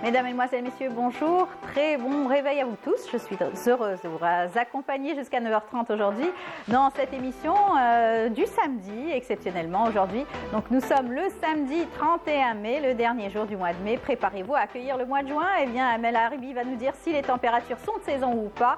Mesdames, Mesdemoiselles, Messieurs, bonjour. Très bon réveil à vous tous. Je suis heureuse de vous accompagner jusqu'à 9h30 aujourd'hui dans cette émission du samedi, exceptionnellement aujourd'hui. Donc nous sommes le samedi 31 mai, le dernier jour du mois de mai. Préparez-vous à accueillir le mois de juin. Eh bien, Amel Haribi va nous dire si les températures sont de saison ou pas.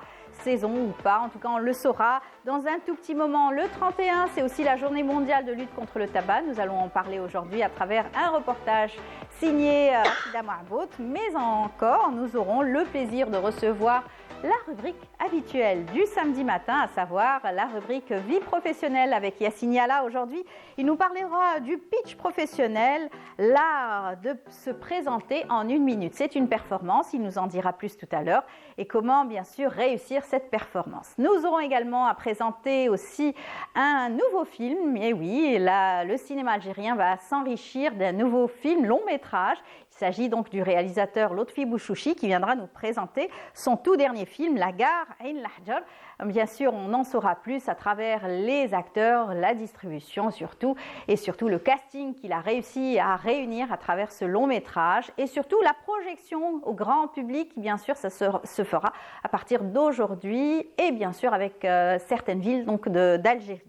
En tout cas on le saura dans un tout petit moment. Le 31, c'est aussi la journée mondiale de lutte contre le tabac. Nous allons en parler aujourd'hui à travers un reportage signé Rachida Mahbout, mais encore nous aurons le plaisir de recevoir la rubrique habituelle du samedi matin, à savoir la rubrique vie professionnelle avec Yassine Yala. Aujourd'hui, il nous parlera du pitch professionnel, l'art de se présenter en 1 minute. C'est une performance, il nous en dira plus tout à l'heure, et comment bien sûr réussir cette performance. Nous aurons également à présenter aussi un nouveau film, et oui, là, le cinéma algérien va s'enrichir d'un nouveau film long métrage. Il s'agit donc du réalisateur Lotfi Bouchouchi qui viendra nous présenter son tout dernier film, La Gare Ain Lahjar. Bien sûr, on en saura plus à travers les acteurs, la distribution surtout, et surtout le casting qu'il a réussi à réunir à travers ce long métrage, et surtout la projection au grand public. Bien sûr, ça se fera à partir d'aujourd'hui, et bien sûr avec certaines villes d'Algérie.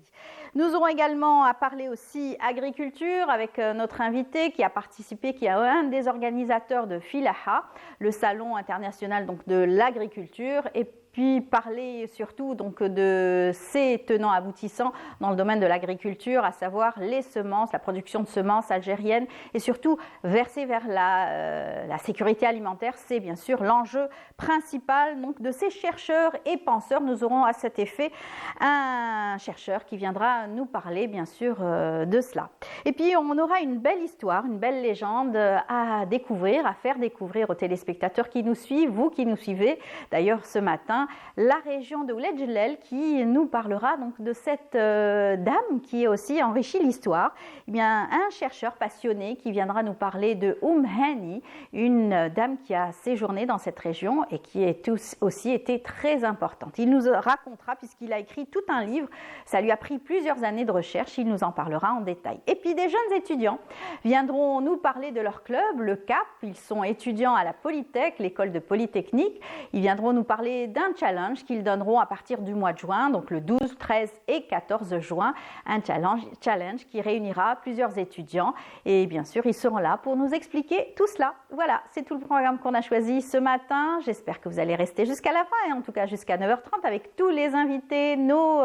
Nous aurons également à parler aussi agriculture avec notre invité qui a participé, qui est un des organisateurs de Filaha, le salon international de l'agriculture, et puis parler surtout de ses tenants aboutissants dans le domaine de l'agriculture, à savoir les semences, la production de semences algériennes, et surtout verser vers la sécurité alimentaire. C'est bien sûr l'enjeu principal de ces chercheurs et penseurs. Nous aurons à cet effet un chercheur qui viendra nous parler bien sûr de cela. Et puis on aura une belle histoire, une belle légende à découvrir, à faire découvrir aux téléspectateurs qui nous suivent, vous qui nous suivez d'ailleurs ce matin, la région de Ouled Djellel, qui nous parlera de cette dame qui a aussi enrichi l'histoire. Eh bien, un chercheur passionné qui viendra nous parler de Hani, une dame qui a séjourné dans cette région et qui a aussi été très importante. Il nous racontera, puisqu'il a écrit tout un livre, ça lui a pris plusieurs années de recherche, il nous en parlera en détail. Et puis des jeunes étudiants viendront nous parler de leur club, le CAP. Ils sont étudiants à la Polytech, l'école de Polytechnique. Ils viendront nous parler d'un challenge qu'ils donneront à partir du mois de juin, donc le 12, 13 et 14 juin, un challenge qui réunira plusieurs étudiants, et bien sûr ils seront là pour nous expliquer tout cela. Voilà, c'est tout le programme qu'on a choisi ce matin. J'espère que vous allez rester jusqu'à la fin, et en tout cas jusqu'à 9h30 avec tous les invités, nos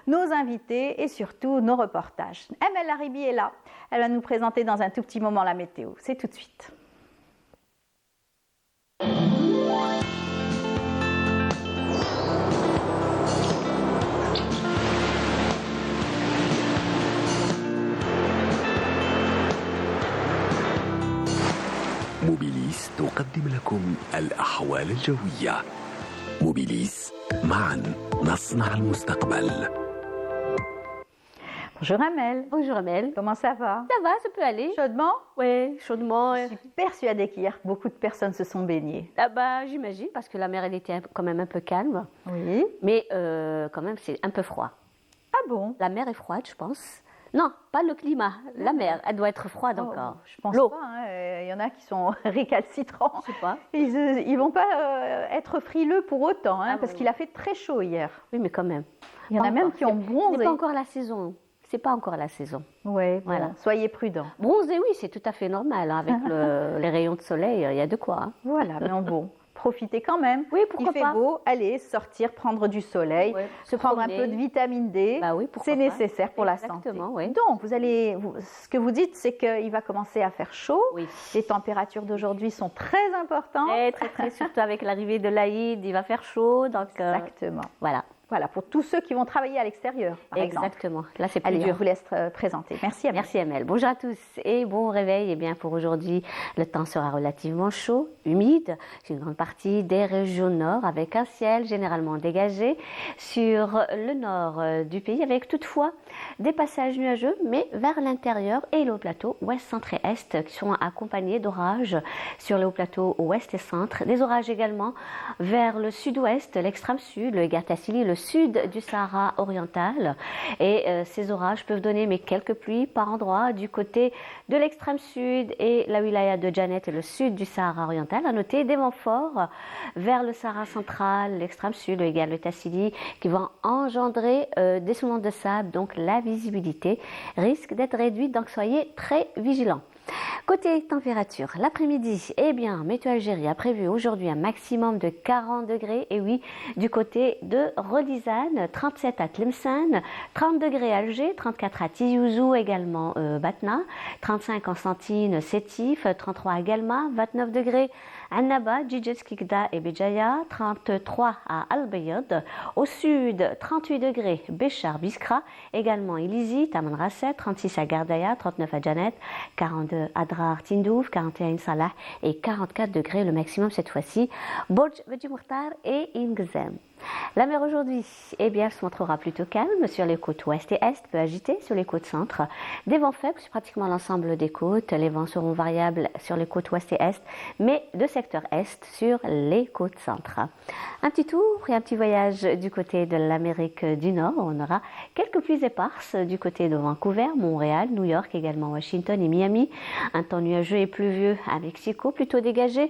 invités et surtout nos reportages. Amel Haribi est là, elle va nous présenter dans un tout petit moment la météo. C'est tout de suite. موبيليس تقدم لكم الأحوال الجوية. موبيليس، معا نصنع المستقبل. Bonjour Amel. Bonjour Amel. Comment ça va? Ça va, ça peut aller. Chaudement? Oui, chaudement. Je suis persuadée qu'hier, beaucoup de personnes se sont baignées. Ah bah, j'imagine, parce que la mer, elle était quand même un peu calme. Oui. Mais quand même, c'est un peu froid. Ah bon? La mer est froide, je pense. Non, pas le climat. La mer, elle doit être froide encore. Je pense L'eau. pas. Il y en a qui sont récalcitrants. Je sais pas. Ils vont pas être frileux pour autant, parce bon. qu'il a fait très chaud hier. Oui, mais quand même. Il y en a même qui ont bronzé. C'est pas encore la saison. C'est pas encore la saison. Oui, Voilà. Soyez prudents. Bronzer, oui, c'est tout à fait normal. Avec les rayons de soleil, il y a de quoi. Voilà, mais bon, profitez quand même. Oui, pourquoi Il fait pas. beau, allez sortir, prendre du soleil, Ouais, se prendre un promener. peu de vitamine D. Bah oui, pourquoi c'est pas. nécessaire pour la santé. Exactement, oui. Donc, ce que vous dites, c'est qu'il va commencer à faire chaud. Oui. Les températures d'aujourd'hui sont très importantes. Très, très, surtout avec l'arrivée de l'Aïd, il va faire chaud. Donc, Exactement. voilà. Voilà, pour tous ceux qui vont travailler à l'extérieur, par exemple. Exactement. Là, c'est plus Allez, dur. on vous laisse présenter. Merci, Amel. Merci Amel. Bonjour à tous et bon réveil. Eh bien, pour aujourd'hui, le temps sera relativement chaud, humide, sur une grande partie des régions nord, avec un ciel généralement dégagé sur le nord du pays, avec toutefois des passages nuageux, mais vers l'intérieur et le haut plateau ouest, centre et est, qui seront accompagnés d'orages sur le haut plateau ouest et centre. Des orages également vers le sud-ouest, l'extrême sud, le Gartassili, le le sud du Sahara oriental. Et ces orages peuvent donner quelques pluies par endroit du côté de l'extrême sud et la wilaya de Janet et le sud du Sahara oriental. À noter des vents forts vers le Sahara central, l'extrême sud, également le Tassili, qui vont engendrer des soulèvements de sable. Donc la visibilité risque d'être réduite, donc soyez très vigilants. Côté température, l'après-midi, eh bien, Météo Algérie a prévu aujourd'hui un maximum de 40 degrés. Et oui, du côté de Rodizane, 37 à Tlemcen, 30 degrés à Alger, 34 à Tizi Ouzou, également Batna, 35 en Santine, Sétif, 33 à Galma, 29 degrés à Annaba, Djidjet, Kikda et Béjaïa, 33 à Al Bayad. Au sud, 38 degrés, Béchar, Biskra, également Ilizi, Tamanrasset, 36 à Gardaya, 39 à Janet, 42 à Drar, Tindouf, 41 Salah et 44 degrés le maximum cette fois-ci, Bodj, Bedji Mourtar et Ingzem. La mer aujourd'hui, eh bien, elle se montrera plutôt calme sur les côtes ouest et est, peu agitée sur les côtes centre. Des vents faibles sur pratiquement l'ensemble des côtes. Les vents seront variables sur les côtes ouest et est, mais de secteur est sur les côtes centre. Un petit tour et un petit voyage du côté de l'Amérique du Nord. On aura quelques pluies éparses du côté de Vancouver, Montréal, New York, également Washington et Miami. Un temps nuageux et pluvieux à Mexico, plutôt dégagé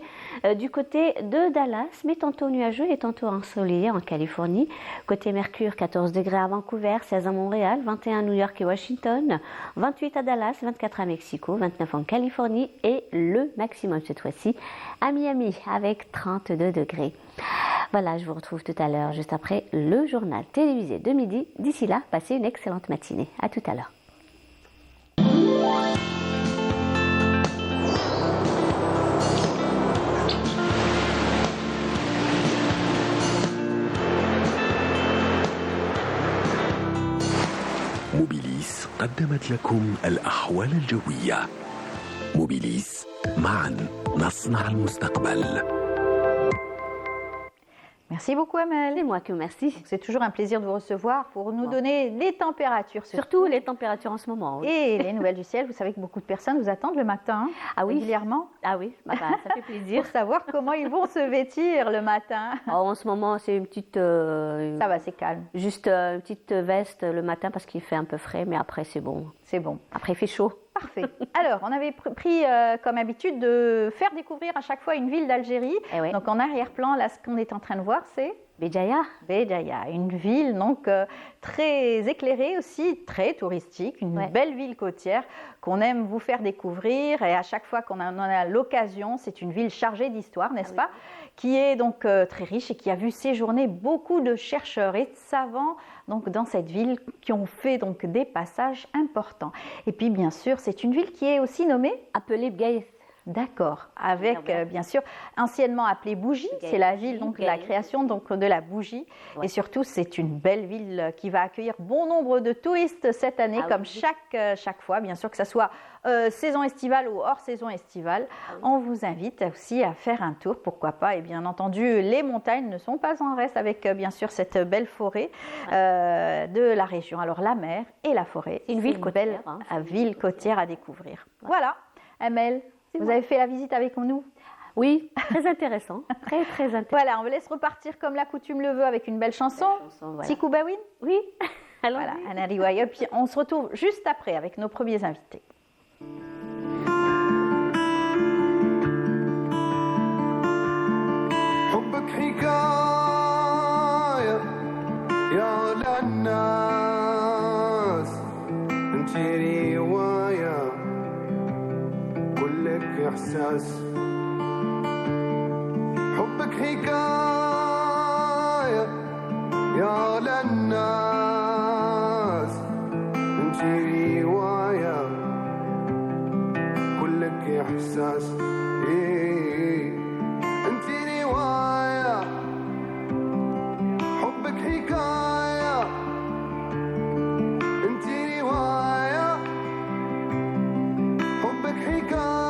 du côté de Dallas, mais tantôt nuageux et tantôt ensoleillé en Californie. Côté Mercure, 14 degrés à Vancouver, 16 à Montréal, 21 à New York et Washington, 28 à Dallas, 24 à Mexico, 29 en Californie et le maximum cette fois-ci à Miami avec 32 degrés. Voilà, je vous retrouve tout à l'heure juste après le journal télévisé de midi. D'ici là, passez une excellente matinée. À tout à l'heure. موبيليس قدمت لكم الأحوال الجوية. موبيليس، معا نصنع المستقبل. Merci beaucoup, Amel. C'est moi qui vous remercie. C'est toujours un plaisir de vous recevoir pour nous donner les températures. Surtout les températures en ce moment. Oui. Et les nouvelles du ciel. Vous savez que beaucoup de personnes vous attendent le matin, régulièrement. Ah oui, bah, ça fait plaisir. Pour savoir comment ils vont se vêtir le matin. En ce moment, c'est une petite... Ça va, c'est calme. Juste une petite veste le matin parce qu'il fait un peu frais, mais après, c'est bon. C'est bon. Après, il fait chaud. Parfait. Alors, on avait pris comme habitude de faire découvrir à chaque fois une ville d'Algérie. Oui. Donc, en arrière-plan, là, ce qu'on est en train de voir, c'est Béjaïa. Béjaïa, une ville donc très éclairée aussi, très touristique, une belle ville côtière qu'on aime vous faire découvrir. Et à chaque fois qu'on en a l'occasion, c'est une ville chargée d'histoire, n'est-ce pas, qui est donc très riche et qui a vu séjourner beaucoup de chercheurs et de savants donc dans cette ville qui ont fait donc des passages importants. Et puis bien sûr, c'est une ville qui est aussi nommée appelée Bgaïth. D'accord, avec bien sûr anciennement appelée Bougie, c'est la ville donc la création donc de la bougie et surtout c'est une belle ville qui va accueillir bon nombre de touristes cette année comme chaque fois, bien sûr que ça soit saison estivale ou hors saison estivale. On vous invite aussi à faire un tour, pourquoi pas, et bien entendu les montagnes ne sont pas en reste avec bien sûr cette belle forêt de la région. Alors la mer et la forêt, c'est une ville côtière, ville côtière à découvrir. Voilà, Amel. Vous avez fait la visite avec nous? Oui, très intéressant, très très intéressant. Voilà, on vous laisse repartir comme la coutume le veut avec une belle chanson. Tikou Bawin? Oui, alors voilà, Anna Riwaya. Puis on se retrouve juste après avec nos premiers invités. إحساس حبك حكاية يا للناس انتي رواية كلك إحساس انتي رواية حبك حكاية انتي رواية حبك حكاية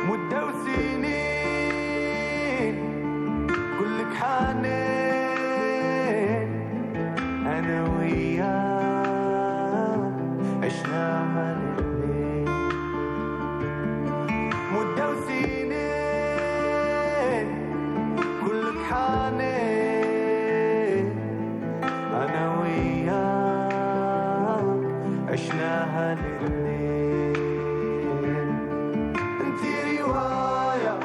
مدة وسنين عشناها الاثنين مدة وسنين كلك حنين أنا وياك عشناها الاثنين انتي رواية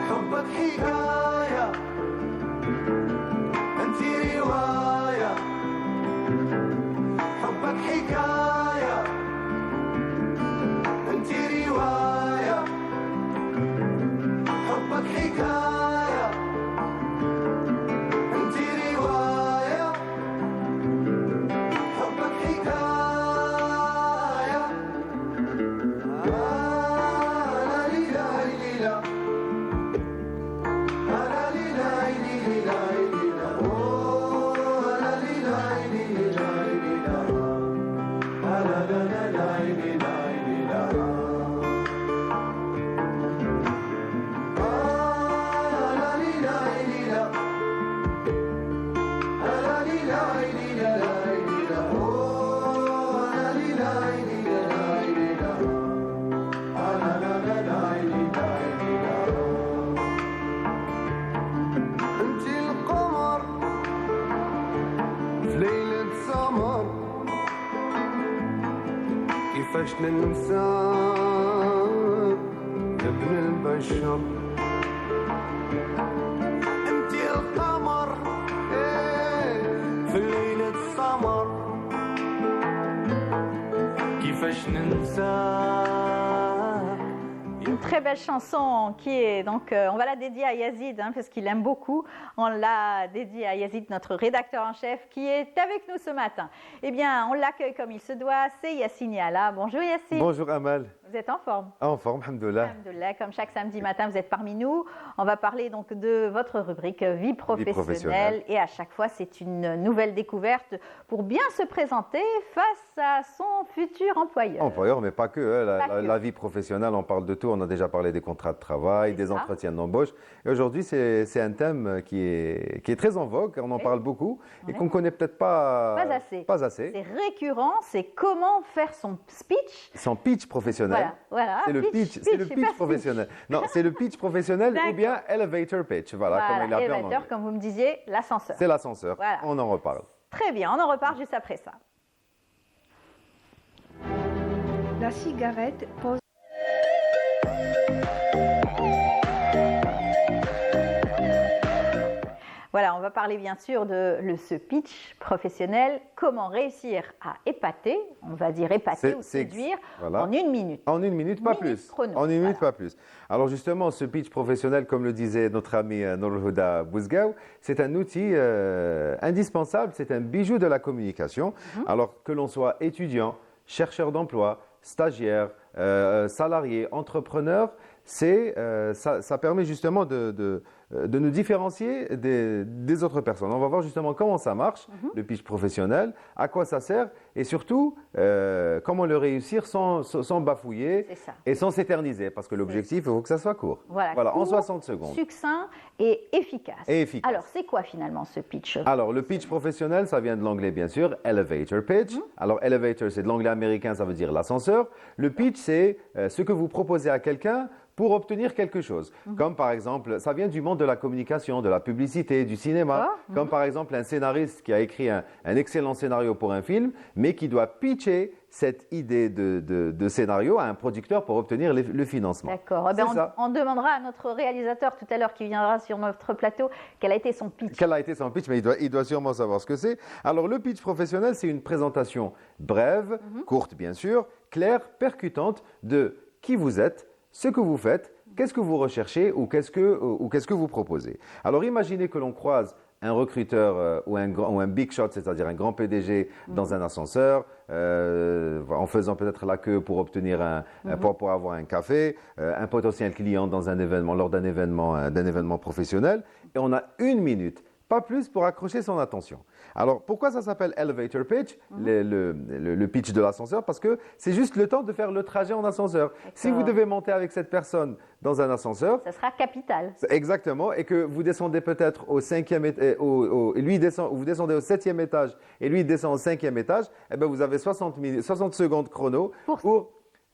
حبك حكاية انتي رواية حبك حكاية انتي رواية حبك حكاية انتي رواية حبك حكاية لا ليلى ليلى لا ليلى ليلى ليلى أوه لا ليلى ليلى ليلى لا لا لا لا ليلى ليلى لا ليلى ليلى لا ليلى ليلى ليلى أوه لا ليلى ليلى ليلى لا لا لا لا ليلى ليلى انتي القمر في ليلة سمر كيفاش ننساك يا ابن البشر انتي القمر في ليلة سمر كيفاش ننساك Une très belle chanson qui est donc, on va la dédier à Yazid hein, parce qu'il aime beaucoup. On l'a dédiée à Yazid, notre rédacteur en chef, qui est avec nous ce matin. Eh bien, on l'accueille comme il se doit. C'est Yassine Yala. Bonjour Yassine. Bonjour Amal. Vous êtes en forme? En forme, alhamdoulilah. Alhamdoulilah, comme chaque samedi matin, vous êtes parmi nous. On va parler donc de votre rubrique vie professionnelle. Et à chaque fois, c'est une nouvelle découverte pour bien se présenter face à son futur employeur. Employeur, mais pas que. Hein, Pas que. la vie professionnelle, on parle de tout. On a déjà parlé des contrats de travail, C'est des ça. entretiens d'embauche. Et aujourd'hui, c'est un thème qui est très en vogue. On en Oui. parle beaucoup et Ouais. qu'on ne connaît peut-être pas, Pas assez. pas assez. C'est récurrent, c'est comment faire son speech. Son pitch professionnel. Voilà. C'est le pitch, c'est le et pitch pas professionnel. Non, c'est le pitch professionnel ou D'accord. bien elevator pitch. Voilà, comme il l'appelle en Elevator, anglais. comme vous me disiez, l'ascenseur. C'est l'ascenseur. Voilà. On en reparle. Très bien, on en repart juste après ça. La cigarette pose Voilà, on va parler bien sûr de ce pitch professionnel, comment réussir à épater, on va dire épater ou séduire voilà. en une minute. En une minute, pas Minute plus. chrono, En une minute, voilà. pas plus. Alors justement, ce pitch professionnel, comme le disait notre ami Nourhouda Bouzgaou, c'est un outil indispensable, c'est un bijou de la communication. Alors que l'on soit étudiant, chercheur d'emploi, stagiaire, salarié, entrepreneur, ça permet justement de nous différencier des autres personnes. On va voir justement comment ça marche, le pitch professionnel, à quoi ça sert et surtout comment le réussir sans bafouiller C'est ça. et sans s'éterniser parce que l'objectif, il faut que ça soit court. Voilà, en court, 60 secondes. Succinct et efficace. Et efficace. Alors, c'est quoi finalement ce pitch? Alors, le pitch professionnel, ça vient de l'anglais, bien sûr, elevator pitch. Alors, elevator, c'est de l'anglais américain, ça veut dire l'ascenseur. Le pitch, c'est ce que vous proposez à quelqu'un pour obtenir quelque chose. Comme par exemple, ça vient du monde de la communication, de la publicité, du cinéma. Comme par exemple un scénariste qui a écrit un excellent scénario pour un film, mais qui doit pitcher cette idée de scénario à un producteur pour obtenir le financement. D'accord. Eh ben, C'est ça. on demandera à notre réalisateur tout à l'heure qui viendra sur notre plateau quel a été son pitch. Quel a été son pitch, mais il doit sûrement savoir ce que c'est. Alors, le pitch professionnel, c'est une présentation brève, courte bien sûr, claire, percutante de qui vous êtes, ce que vous faites, qu'est-ce que vous recherchez ou qu'est-ce que vous proposez. Alors, imaginez que l'on croise un recruteur ou un big shot, c'est-à-dire un grand PDG dans un ascenseur, en faisant peut-être la queue pour obtenir pour avoir un café, un potentiel client dans un événement, lors d'un événement professionnel. Et on a une minute pas plus pour accrocher son attention. Alors, pourquoi ça s'appelle elevator pitch, le pitch de l'ascenseur? Parce que c'est juste le temps de faire le trajet en ascenseur. Si vous devez monter avec cette personne dans un ascenseur, Ça sera capital. exactement, et que vous descendez peut-être au cinquième vous descendez au 7e étage et lui descend au 5e étage, eh ben vous avez 60 secondes chrono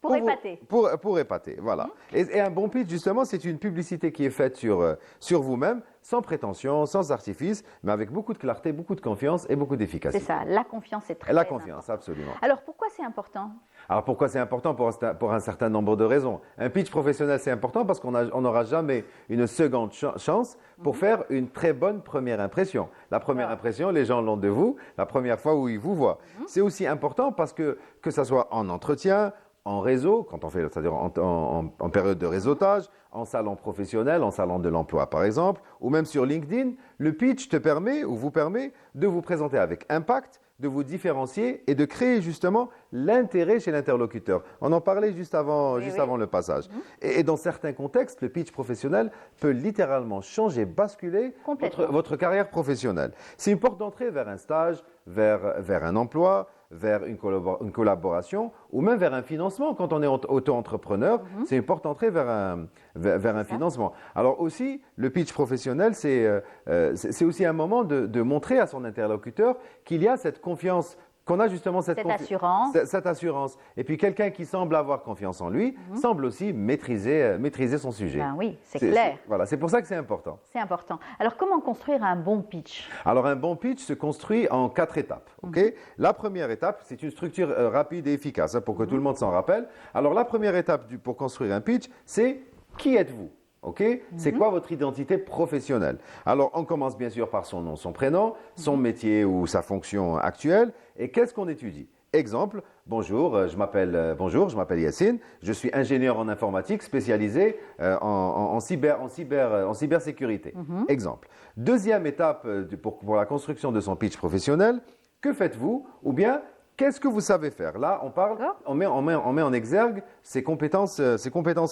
Pour épater. Pour épater, voilà. Et un bon pitch, justement, c'est une publicité qui est faite sur vous-même, sans prétention, sans artifice, mais avec beaucoup de clarté, beaucoup de confiance et beaucoup C'est d'efficacité. ça, la confiance est très La importante. confiance, absolument. Alors pourquoi c'est important? Alors pourquoi c'est important? Pour un certain nombre de raisons. Un pitch professionnel, c'est important parce qu'on n'aura jamais une seconde chance pour faire une très bonne première impression. La première impression, les gens l'ont de vous, la première fois où ils vous voient. C'est aussi important parce que ça soit en entretien, en réseau, quand on fait, c'est-à-dire en période de réseautage, en salon professionnel, en salon de l'emploi par exemple, ou même sur LinkedIn, le pitch te permet ou vous permet de vous présenter avec impact, de vous différencier et de créer justement l'intérêt chez l'interlocuteur. On en parlait juste avant le passage. Et dans certains contextes, le pitch professionnel peut littéralement changer, basculer votre carrière professionnelle. C'est une porte d'entrée vers un stage, vers un emploi, vers une collaboration ou même vers un financement. Quand on est auto-entrepreneur, c'est une porte d'entrée vers un financement. Alors aussi, le pitch professionnel, c'est aussi un moment de montrer à son interlocuteur qu'il y a cette confiance, qu'on a justement cette assurance. Et puis quelqu'un qui semble avoir confiance en lui, semble aussi maîtriser son sujet. Ben oui, c'est clair. Voilà, c'est pour ça que c'est important. C'est important. Alors comment construire un bon pitch? Alors un bon pitch se construit en 4 étapes. Okay? La première étape, c'est une structure rapide et efficace, pour que tout le monde s'en rappelle. Alors la première étape pour construire un pitch, c'est qui êtes-vous? C'est quoi votre identité professionnelle? Alors, on commence bien sûr par son nom, son prénom, son métier ou sa fonction actuelle. Et qu'est-ce qu'on étudie? Exemple, bonjour, je m'appelle Yacine, je suis ingénieur en informatique spécialisé en cybersécurité. Exemple. Deuxième étape pour la construction de son pitch professionnel, que faites-vous? Ou bien, qu'est-ce que vous savez faire? Là, on met en exergue ses compétences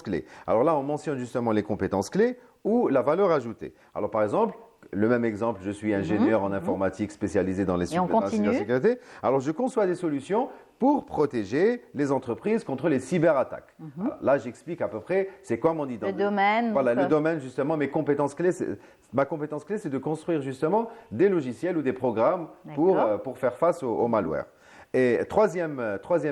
clés. Alors là, on mentionne justement les compétences clés ou la valeur ajoutée. Alors par exemple, le même exemple, je suis ingénieur en informatique spécialisé dans la cybersécurité. Alors je conçois des solutions pour protéger les entreprises contre les cyberattaques. Alors, là, j'explique à peu près c'est quoi mon identité. Le domaine. Voilà, le domaine justement, mes compétences clés. Ma compétence clé, c'est de construire justement des logiciels ou des programmes pour faire face au malware. Et troisième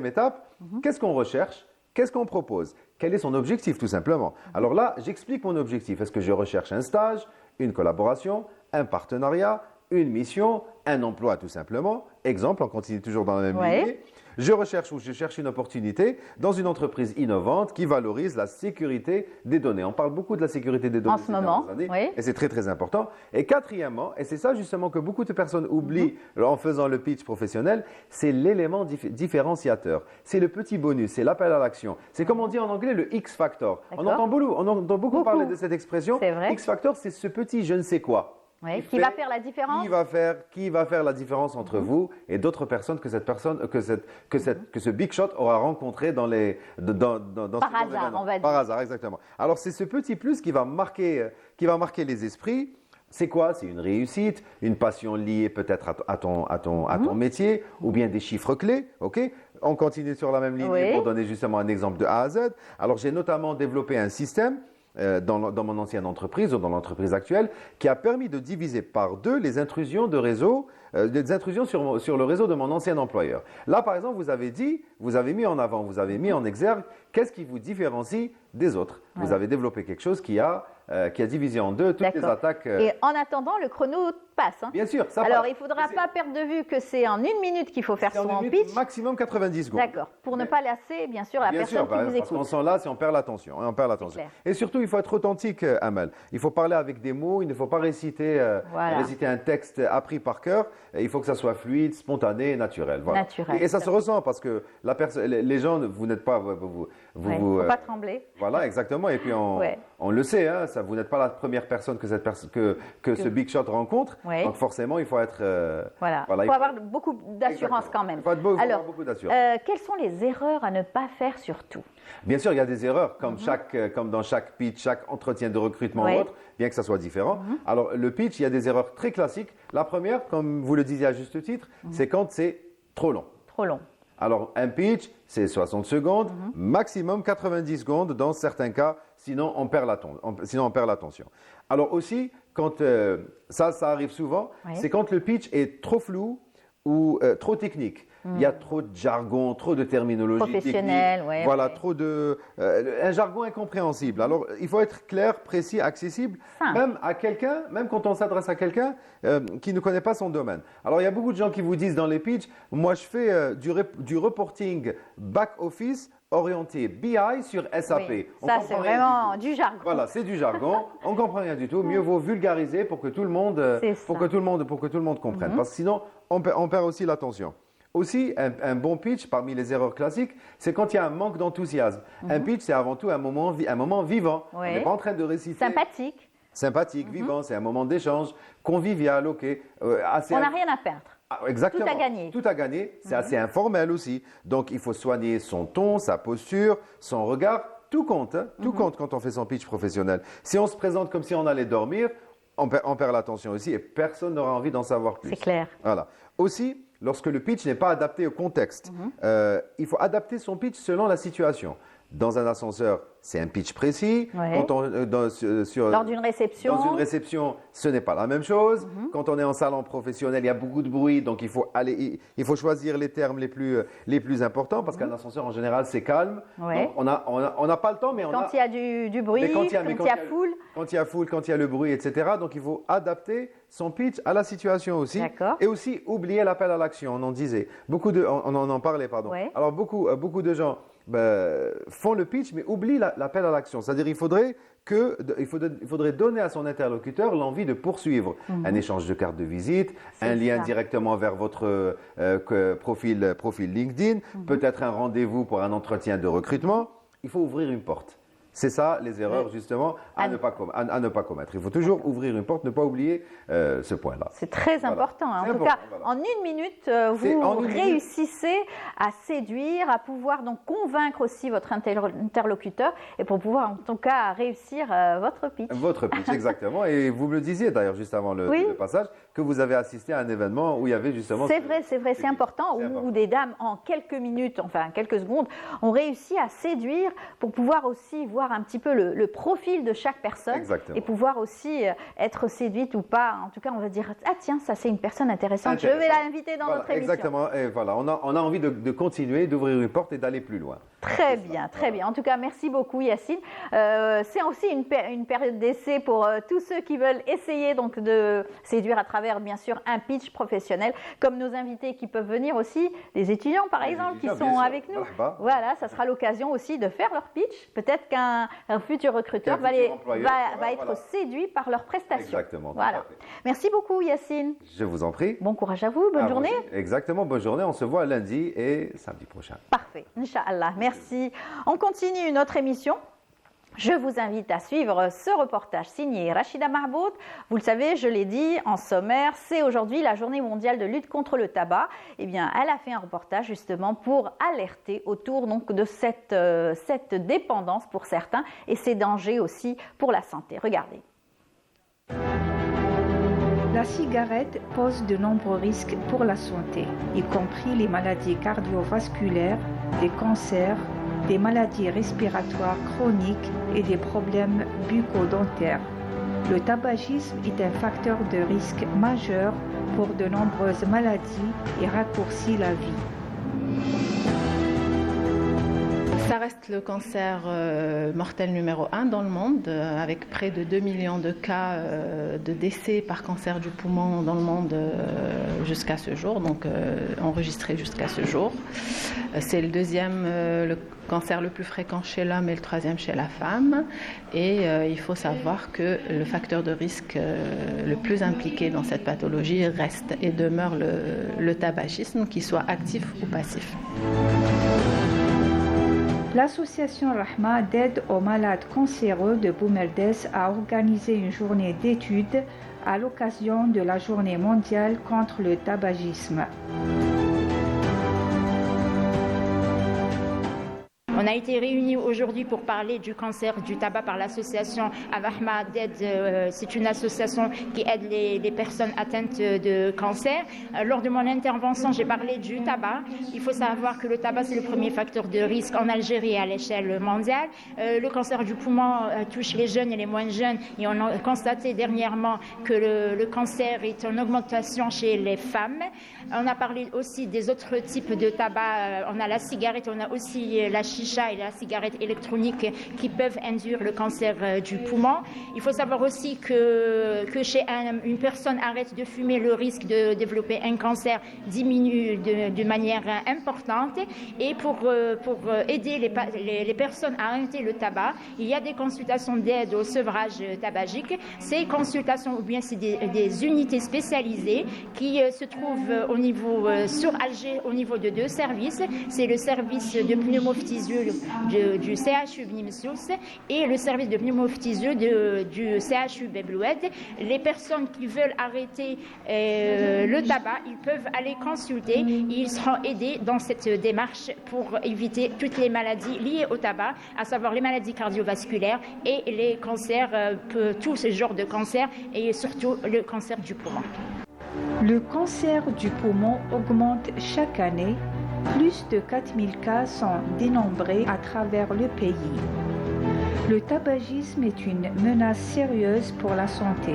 étape, qu'est-ce qu'on recherche? Qu'est-ce qu'on propose? Quel est son objectif tout simplement? Alors là, j'explique mon objectif. Est-ce que je recherche un stage, une collaboration, un partenariat, une mission, un emploi tout simplement? Exemple, on continue toujours dans la même lignée. Je cherche une opportunité dans une entreprise innovante qui valorise la sécurité des données. On parle beaucoup de la sécurité des données en ce moment, et c'est très très important. Et quatrièmement, et c'est ça justement que beaucoup de personnes oublient en faisant le pitch professionnel, c'est l'élément différenciateur. C'est le petit bonus, c'est l'appel à l'action. C'est comme on dit en anglais le X factor. On entend beaucoup parler de cette expression. X factor, c'est ce petit je ne sais quoi. Oui, qui va faire la différence? Qui va faire la différence entre vous et d'autres personnes que ce big shot aura rencontré dans par hasard, on va dire. Par hasard, exactement. Alors c'est ce petit plus qui va marquer les esprits. C'est quoi? C'est une réussite, une passion liée peut-être à ton métier ou bien des chiffres clés. On continue sur la même ligne pour donner justement un exemple de A à Z. Alors j'ai notamment développé un système dans mon ancienne entreprise ou dans l'entreprise actuelle qui a permis de diviser par 2 les intrusions de réseau, des intrusions sur le réseau de mon ancien employeur. Là, par exemple, vous avez mis en avant, vous avez mis en exergue qu'est-ce qui vous différencie des autres. Vous avez développé quelque chose qui a divisé en 2 toutes les attaques. Et en attendant, le chrono passe. Bien sûr, ça Alors, passe. il ne faudra pas perdre de vue que c'est en 1 minute qu'il faut faire son pitch. Maximum 90 secondes. D'accord. Pour ne pas lasser, bien sûr, la personne qui vous écoute. Parce qu'on s'en lasse et on perd l'attention. Et surtout, il faut être authentique, Amel. Il faut parler avec des mots, il ne faut pas réciter un texte appris par cœur. Il faut que ça soit fluide, spontané et naturel. Voilà. Et ça se ressent parce que les gens, vous n'êtes pas... Il ne faut pas trembler. Voilà, exactement. Et puis, on le sait, vous n'êtes pas la première personne que ce big shot rencontre. Oui. Donc forcément, il faut être... Voilà. voilà, Il faut avoir beaucoup d'assurance Exactement. quand même. Il faut avoir Alors, beaucoup d'assurance. quelles sont les erreurs à ne pas faire surtout? Bien sûr, il y a des erreurs, comme dans chaque pitch, chaque entretien de recrutement Oui. ou autre, bien que ça soit différent. Alors, le pitch, il y a des erreurs très classiques. La première, comme vous le disiez à juste titre, c'est quand c'est trop long. Trop long. Alors, un pitch, c'est 60 secondes, maximum 90 secondes dans certains cas, sinon on perd l'attention. Alors aussi, quand ça arrive souvent, Oui. c'est quand le pitch est trop flou ou trop technique. Il y a trop de jargon, trop de terminologie Professionnel, technique. ouais, Voilà, ouais. trop de un jargon incompréhensible. Alors, il faut être clair, précis, accessible, Simple. même quand on s'adresse à quelqu'un qui ne connaît pas son domaine. Alors, il y a beaucoup de gens qui vous disent dans les pitchs, moi, je fais du reporting back office orienté BI sur SAP. Oui. On Ça, comprend c'est rien vraiment du tout. du jargon. Voilà, c'est du jargon. On comprend rien du tout. Mieux vaut vulgariser pour que tout le monde, C'est ça. pour que tout le monde comprenne. Parce que sinon, on perd aussi l'attention. Aussi, un bon pitch, parmi les erreurs classiques, c'est quand il y a un manque d'enthousiasme. Un pitch, c'est avant tout un moment vivant. Oui. On n'est pas en train de réciter. Sympathique. Vivant, c'est un moment d'échange, convivial, ok. Assez On n'a rien à perdre. Exactement. Tout à gagner. Tout à gagner. C'est assez informel aussi. Donc, il faut soigner son ton, sa posture, son regard. Tout compte. Hein. Tout compte quand on fait son pitch professionnel. Si on se présente comme si on allait dormir, on perd l'attention aussi et personne n'aura envie d'en savoir plus. C'est clair. Voilà. Aussi, lorsque le pitch n'est pas adapté au contexte, il faut adapter son pitch selon la situation. Dans un ascenseur, c'est un pitch précis. Ouais. Quand on, Lors d'une réception. dans une réception, ce n'est pas la même chose. Quand on est en salon professionnel, il y a beaucoup de bruit, donc il faut choisir les termes les plus importants parce qu'un ascenseur en général c'est calme. Ouais. Donc, on n'a pas le temps, mais Quand il y a du bruit, mais quand il y a foule. Quand il y a foule, quand il y a le bruit, etc. Donc il faut adapter son pitch à la situation aussi. D'accord. Et aussi oublier l'appel à l'action. On en disait. On en parlait, pardon. Ouais. Alors beaucoup de gens font le pitch, mais oublient l'appel à l'action. C'est-à-dire il faudrait donner à son interlocuteur l'envie de poursuivre un échange de cartes de visite, un lien ça. directement vers votre profil LinkedIn, peut-être un rendez-vous pour un entretien de recrutement. Il faut ouvrir une porte. C'est ça les erreurs justement à ne pas commettre. Il faut toujours ouvrir une porte, ne pas oublier ce point-là. C'est très Voilà. important. Hein. C'est En tout important, cas, voilà. en une minute, vous en une minute. réussissez à séduire, à pouvoir donc convaincre aussi votre interlocuteur et pour pouvoir en tout cas réussir votre pitch. Votre pitch, exactement. Et vous me le disiez d'ailleurs juste avant le passage, que vous avez assisté à un événement où il y avait justement... C'est vrai, c'est important, où des dames en quelques minutes, enfin quelques secondes, ont réussi à séduire pour pouvoir aussi voir un petit peu le profil de chaque personne. Exactement. Et pouvoir aussi être séduite ou pas. En tout cas, on va dire, ah tiens, ça c'est une personne intéressante, je vais l'inviter dans notre émission. Exactement, et voilà, on a envie de continuer, d'ouvrir une porte et d'aller plus loin. Très bien, très bien. En tout cas, merci beaucoup Yacine. C'est aussi une période d'essai pour tous ceux qui veulent essayer donc de séduire à travers bien sûr un pitch professionnel, comme nos invités qui peuvent venir aussi, des étudiants par exemple qui étudiants, bien sont sûr. avec nous. Marhaba. Voilà, ça sera l'occasion aussi de faire leur pitch. Peut-être qu'un futur recruteur Qu'un futur employeur, va être voilà. séduit par leurs prestations. Exactement, tout Voilà. à fait. Merci beaucoup Yacine. Je vous en prie. Bon courage à vous, bonne À vous journée. aussi. Exactement, bonne journée. On se voit lundi et samedi prochain. Parfait, Inch'Allah, merci. On continue notre émission. Je vous invite à suivre ce reportage signé Rachida Mahboud. Vous le savez, je l'ai dit en sommaire, c'est aujourd'hui la journée mondiale de lutte contre le tabac. Eh bien, elle a fait un reportage justement pour alerter autour donc, de cette dépendance pour certains et ses dangers aussi pour la santé. Regardez. La cigarette pose de nombreux risques pour la santé, y compris les maladies cardiovasculaires, des cancers, des maladies respiratoires chroniques et des problèmes bucco-dentaires. Le tabagisme est un facteur de risque majeur pour de nombreuses maladies et raccourcit la vie. Ça reste le cancer mortel numéro 1 dans le monde, avec près de 2 millions de cas de décès par cancer du poumon dans le monde jusqu'à ce jour, donc enregistré jusqu'à ce jour. C'est le deuxième le cancer le plus fréquent chez l'homme et le troisième chez la femme. Et il faut savoir que le facteur de risque le plus impliqué dans cette pathologie reste et demeure le tabagisme, qu'il soit actif ou passif. L'association Rahma d'aide aux malades cancéreux de Boumerdès a organisé une journée d'études à l'occasion de la Journée mondiale contre le tabagisme. On a été réunis aujourd'hui pour parler du cancer du tabac par l'association Avahma d'aide. C'est une association qui aide les personnes atteintes de cancer. Lors de mon intervention, j'ai parlé du tabac. Il faut savoir que le tabac, c'est le premier facteur de risque en Algérie et à l'échelle mondiale. Le cancer du poumon touche les jeunes et les moins jeunes. Et on a constaté dernièrement que le cancer est en augmentation chez les femmes. On a parlé aussi des autres types de tabac. On a la cigarette, on a aussi la chicha et la cigarette électronique qui peuvent induire le cancer du poumon. Il faut savoir aussi que chez une personne arrête de fumer, le risque de développer un cancer diminue de manière importante. Et pour aider les personnes à arrêter le tabac, il y a des consultations d'aide au sevrage tabagique. Ces consultations, ou bien c'est des unités spécialisées qui se trouvent au niveau sur Alger, au niveau de 2 services. C'est le service de pneumophthisiologie du CHU Bni Messous et le service de pneumophthisiologie du CHU Bebloued. Les personnes qui veulent arrêter le tabac, ils peuvent aller consulter et ils seront aidés dans cette démarche pour éviter toutes les maladies liées au tabac, à savoir les maladies cardiovasculaires et les cancers, tous ces genres de cancers et surtout le cancer du poumon. Le cancer du poumon augmente chaque année. Plus de 4000 cas sont dénombrés à travers le pays. Le tabagisme est une menace sérieuse pour la santé.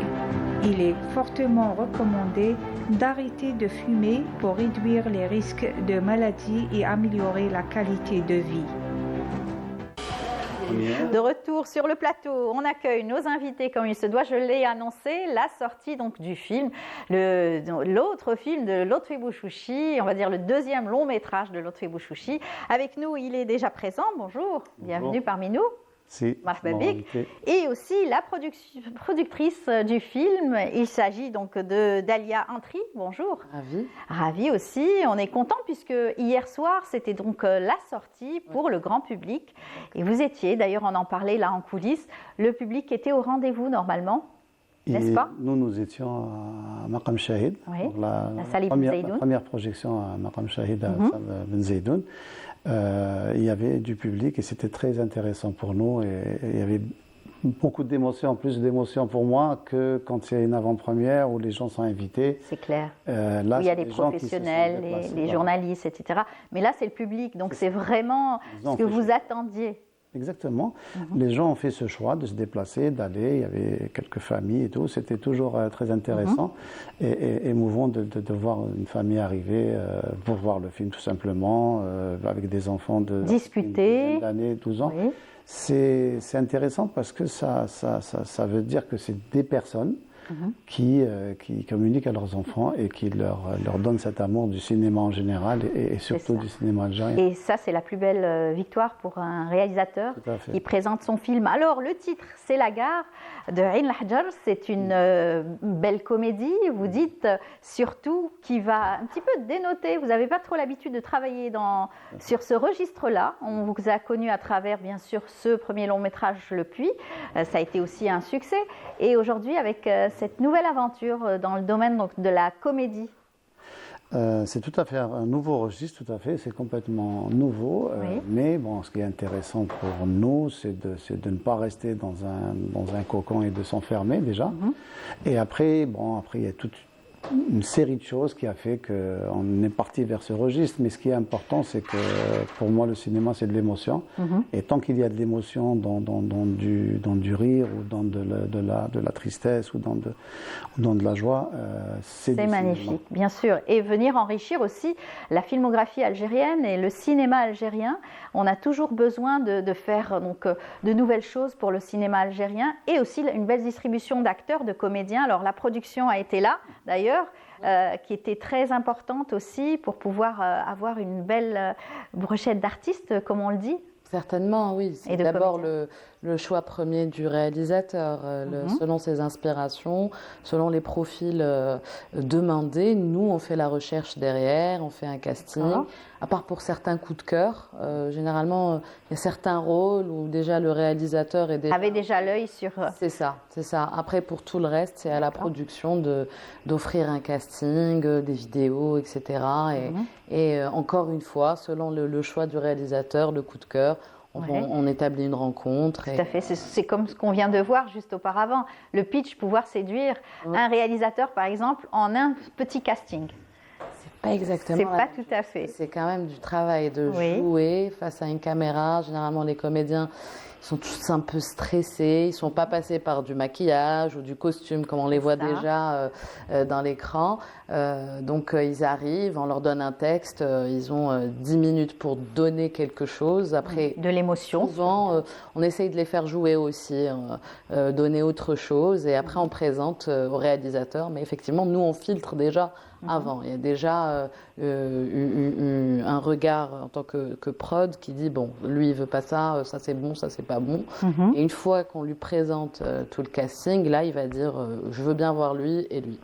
Il est fortement recommandé d'arrêter de fumer pour réduire les risques de maladies et améliorer la qualité de vie. De retour sur le plateau, on accueille nos invités comme il se doit. Je l'ai annoncé, la sortie donc du film, l'autre film de Lotfi Bouchouchi, on va dire le deuxième long métrage de Lotfi Bouchouchi. Avec nous, il est déjà présent. Bonjour, bienvenue parmi nous. Si, et aussi la productrice du film, il s'agit donc de Dalia Antri. Bonjour. Ravi aussi, on est content puisque hier soir c'était donc la sortie pour le grand public et vous étiez, d'ailleurs on en parlait là en coulisses, le public était au rendez-vous normalement, n'est-ce pas? Nous étions à Maqam Shahid, oui, la première projection à Maqam Shahid à Ben Zaidoun. Il y avait du public et c'était très intéressant pour nous et il y avait beaucoup d'émotions, plus d'émotions pour moi que quand il y a une avant-première où les gens sont invités. C'est clair. Là, où il y a des professionnels, les journalistes, etc. Mais là, c'est le public, donc c'est vraiment ce que vous attendiez. Exactement. Les gens ont fait ce choix de se déplacer, d'aller. Il y avait quelques familles et tout. C'était toujours très intéressant et émouvant de voir une famille arriver pour voir le film tout simplement, avec des enfants de discuter, d'années, 12 ans. Oui. C'est intéressant parce que ça veut dire que c'est des personnes qui communiquent à leurs enfants et qui leur donnent cet amour du cinéma en général et surtout du cinéma algérien. Et ça, c'est la plus belle victoire pour un réalisateur qui présente son film. Alors, le titre, c'est La Gare de Ain Lahjar. C'est une belle comédie, vous dites, surtout qui va un petit peu dénoter. Vous n'avez pas trop l'habitude de travailler sur ce registre-là. On vous a connu à travers, bien sûr, ce premier long métrage, Le Puits. Ça a été aussi un succès. Et aujourd'hui, avec cette nouvelle aventure dans le domaine donc, de la comédie. C'est tout à fait un nouveau registre, tout à fait, c'est complètement nouveau. Mais bon, ce qui est intéressant pour nous, c'est de ne pas rester dans un cocon et de s'enfermer déjà. Et après, il y a toute une série de choses qui a fait qu'on est parti vers ce registre. Mais ce qui est important, c'est que pour moi, le cinéma, c'est de l'émotion. Et tant qu'il y a de l'émotion dans du rire ou dans de la tristesse ou dans de la joie, c'est magnifique, cinéma. Bien sûr. Et venir enrichir aussi la filmographie algérienne et le cinéma algérien. On a toujours besoin de faire donc, de nouvelles choses pour le cinéma algérien et aussi une belle distribution d'acteurs, de comédiens. Alors la production a été là, d'ailleurs, qui était très importante aussi pour pouvoir avoir une belle brochette d'artistes, comme on le dit. Certainement, oui. C'est Et de d'abord comédiens. le choix premier du réalisateur. Selon ses inspirations, selon les profils demandés, nous, on fait la recherche derrière, on fait un casting. D'accord. À part pour certains coups de cœur, généralement, il y a certains rôles où déjà le réalisateur est déjà... Avait déjà l'œil sur... C'est ça, c'est ça. Après, pour tout le reste, c'est à la production d'offrir un casting, des vidéos, etc. Et encore une fois, selon le choix du réalisateur, le coup de cœur, on établit une rencontre. Tout à fait, c'est comme ce qu'on vient de voir juste auparavant. Le pitch, pouvoir séduire un réalisateur, par exemple, en un petit casting. Pas exactement. C'est pas tout à fait. C'est quand même du travail de jouer face à une caméra. Généralement, les comédiens sont tous un peu stressés. Ils ne sont pas passés par du maquillage ou du costume comme on les voit déjà dans l'écran. Donc, ils arrivent, on leur donne un texte. Ils ont 10 minutes pour donner quelque chose. Après, de l'émotion. Souvent, on essaye de les faire jouer aussi, donner autre chose. Et après, on présente au réalisateur. Mais effectivement, nous, on filtre déjà avant. Il y a déjà un regard en tant que prod qui dit bon, lui il veut pas ça, ça c'est bon, ça c'est pas bon. Et une fois qu'on lui présente tout le casting, là il va dire je veux bien voir lui et lui.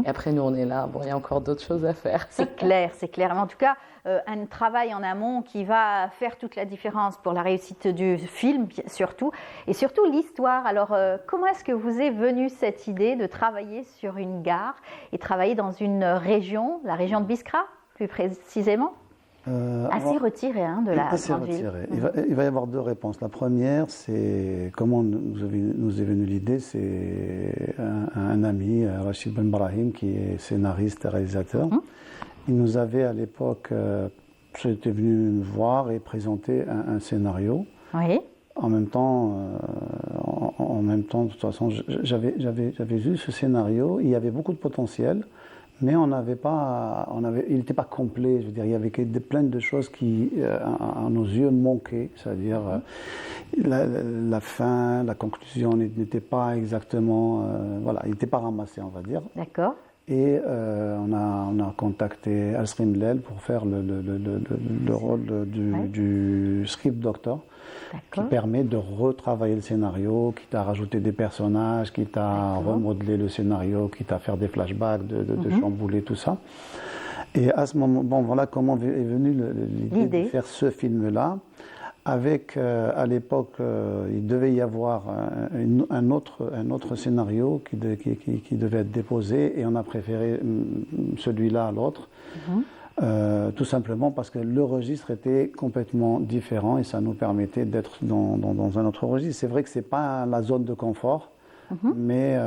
Et après nous on est là, bon il y a encore d'autres choses à faire. C'est clair, c'est clair. Mais en tout cas, un travail en amont qui va faire toute la différence pour la réussite du film surtout, et surtout l'histoire. Alors comment est-ce que vous est venue cette idée de travailler sur une gare et travailler dans une région, la région de Biskra plus précisément, assez retirée de la grande ville. Il va y avoir deux réponses. La première, c'est comment nous est venue l'idée. C'est un ami, Rachid Ben Brahim, qui est scénariste et réalisateur. Il nous avait à l'époque, j'étais venu me voir et présenter un scénario. Oui. En même temps, de toute façon, j'avais vu ce scénario. Il y avait beaucoup de potentiel. Mais il n'était pas complet. Je veux dire, il y avait plein de choses qui, à nos yeux, manquaient. C'est-à-dire, la fin, la conclusion n'était pas exactement, il n'était pas ramassé, on va dire. D'accord. Et on a contacté Al-Srim Lel pour faire le rôle du script doctor, qui permet de retravailler le scénario, quitte à rajouter des personnages, quitte à remodeler le scénario, quitte à faire des flashbacks, de chambouler tout ça. Et à ce moment, voilà comment est venue l'idée de faire ce film-là. Avec, à l'époque, il devait y avoir un autre scénario qui devait être déposé, et on a préféré celui-là à l'autre, tout simplement parce que le registre était complètement différent et ça nous permettait d'être dans un autre registre. C'est vrai que ce n'est pas la zone de confort, mais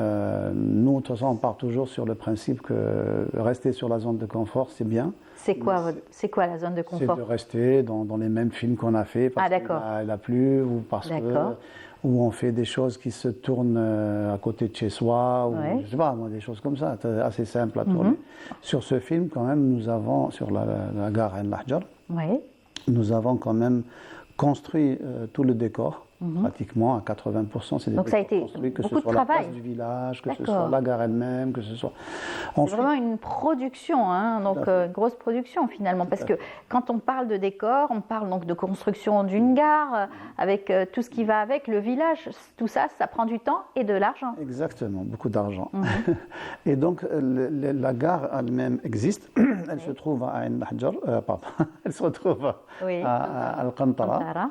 nous, de toute façon, on part toujours sur le principe que rester sur la zone de confort, c'est bien. C'est quoi la zone de confort? C'est de rester dans les mêmes films qu'on a fait parce qu'il a plu ou parce que où on fait des choses qui se tournent à côté de chez soi, ou je sais pas, moi, des choses comme ça, assez simples à tourner. Sur ce film, quand même, nous avons, sur la gare Ain Lahjar, nous avons quand même construit tout le décor. Pratiquement à 80%, c'est des donc ça a été construits, que ce beaucoup soit de la travail. place du village, que ce soit la gare elle-même, que ce soit... C'est vraiment une production, donc une grosse production finalement, parce que quand on parle de décor, on parle donc de construction d'une gare, avec tout ce qui va avec, le village, tout ça, ça prend du temps et de l'argent. Exactement, beaucoup d'argent. Et donc la gare elle-même existe, elle se trouve à Ain Lahjar, elle se retrouve à Al-Qantara.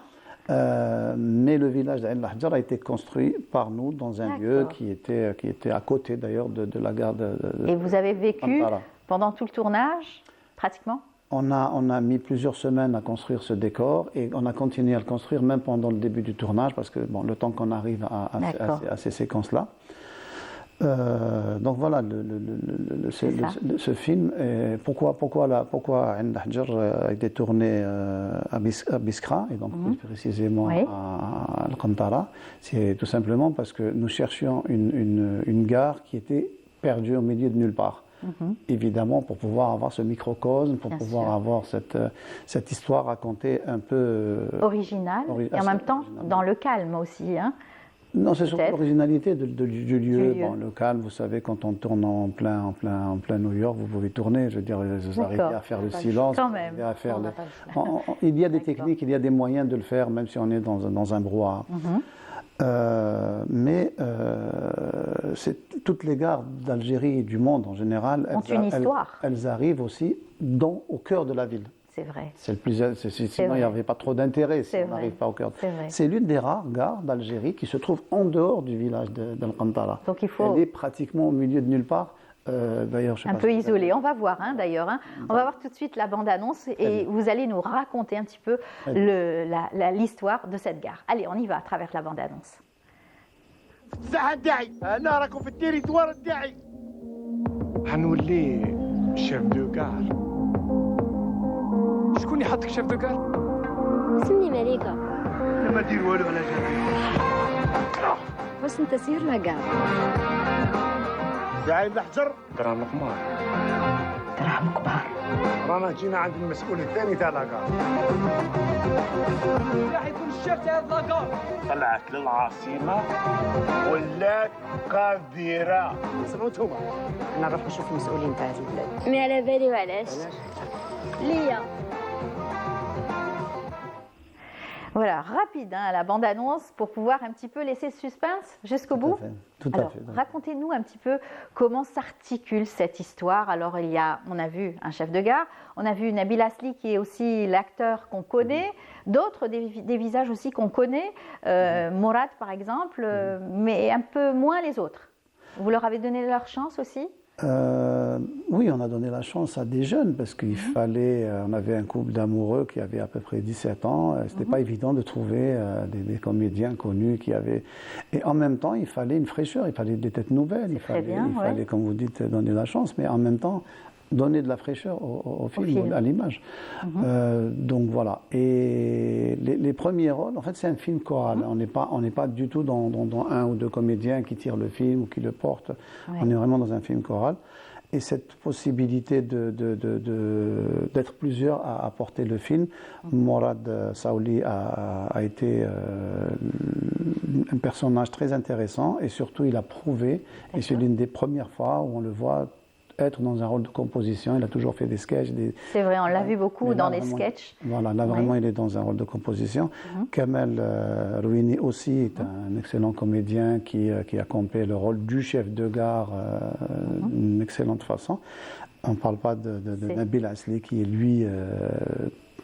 Mais le village d'Ain Lahjar a été construit par nous dans un lieu qui était à côté d'ailleurs de la gare de Et vous avez vécu Qantara. Pendant tout le tournage, pratiquement? On a mis plusieurs semaines à construire ce décor et on a continué à le construire même pendant le début du tournage parce que le temps qu'on arrive à ces séquences-là. Donc voilà, ce film, pourquoi Ain Lahjar a été tourné à Biskra, et donc plus précisément à Al-Qantara, c'est tout simplement parce que nous cherchions une gare qui était perdue au milieu de nulle part. Évidemment, pour pouvoir avoir ce microcosme, pour pouvoir avoir cette histoire racontée un peu... originale, et en même temps dans le calme aussi. Non, c'est surtout peut-être. l'originalité du lieu. lieu. Bon, le calme, vous savez, quand on tourne en plein New York, vous pouvez tourner. Je veux dire, vous arrivez D'accord. à faire le silence. Quand vous même. arrivez à faire On le- n'a pas le choix. Il y a des D'accord. techniques, il y a des moyens de le faire, même si on est dans un brouhaha. Mais toutes les gares d'Algérie et du monde en général, Ont une histoire. elles arrivent aussi au cœur de la ville. C'est vrai. C'est le plus, sinon, il vrai. n'y avait pas trop d'intérêt si C'est on vrai. n'arrive pas au cœur. C'est vrai. C'est l'une des rares gares d'Algérie qui se trouve en dehors du village d'Al-Qantara. Donc il faut- Elle est pratiquement au milieu de nulle part. D'ailleurs, je sais Un pas peu si vous isolé. avez- On va voir d'ailleurs. On va voir tout de suite la bande-annonce et vous allez nous raconter un petit peu l'histoire de cette gare. Allez, on y va à travers la bande-annonce. الساعة نتاعي انا راكم في التيريتوار نتاعي حنولي شيف دو كار شكون يحطك شيف دو كار؟ اسمي مليكة. انا ما ندير والو على جنبي بس انت سير لقا. زايد الحجر دراهم قمار دراهم كبار. رانا جينا عند المسؤول الثاني تاع لاكار راح يكون الشيف تاع هاد لاكار طلعت للعاصمة ولات قادرة سمعوا نتوما انا نروح نشوف المسؤولين تاع البلاد. مي على بالي وعلاش؟ ليا. Voilà, rapide la bande-annonce pour pouvoir un petit peu laisser ce suspense jusqu'au bout. Tout à Alors, fait. racontez-nous un petit peu comment s'articule cette histoire. Alors, on a vu un chef de gare, on a vu Nabil Asli qui est aussi l'acteur qu'on connaît, d'autres des visages aussi qu'on connaît, Morad par exemple, mais un peu moins les autres. Vous leur avez donné leur chance aussi? Oui, on a donné la chance à des jeunes parce qu'il fallait. On avait un couple d'amoureux qui avait à peu près 17 ans. C'était pas évident de trouver des comédiens connus qui avaient. Et en même temps, il fallait une fraîcheur, il fallait des têtes nouvelles. Il fallait, comme vous dites, donner la chance, mais en même temps donner de la fraîcheur au film, à l'image. Donc voilà. Et les premiers rôles, en fait, c'est un film choral. On n'est pas du tout dans un ou deux comédiens qui tirent le film ou qui le portent. On est vraiment dans un film choral. Et cette possibilité d'être plusieurs à porter le film, Morad Saouli a été un personnage très intéressant et surtout il a prouvé, et c'est l'une des premières fois où on le voit être dans un rôle de composition. Il a toujours fait des sketchs. C'est vrai, on l'a vu beaucoup dans des sketchs. Voilà, là vraiment il est dans un rôle de composition. Kamel Rouini aussi est un excellent comédien qui a compté le rôle du chef de gare d'une excellente façon. On ne parle pas de Nabil Asli qui est lui...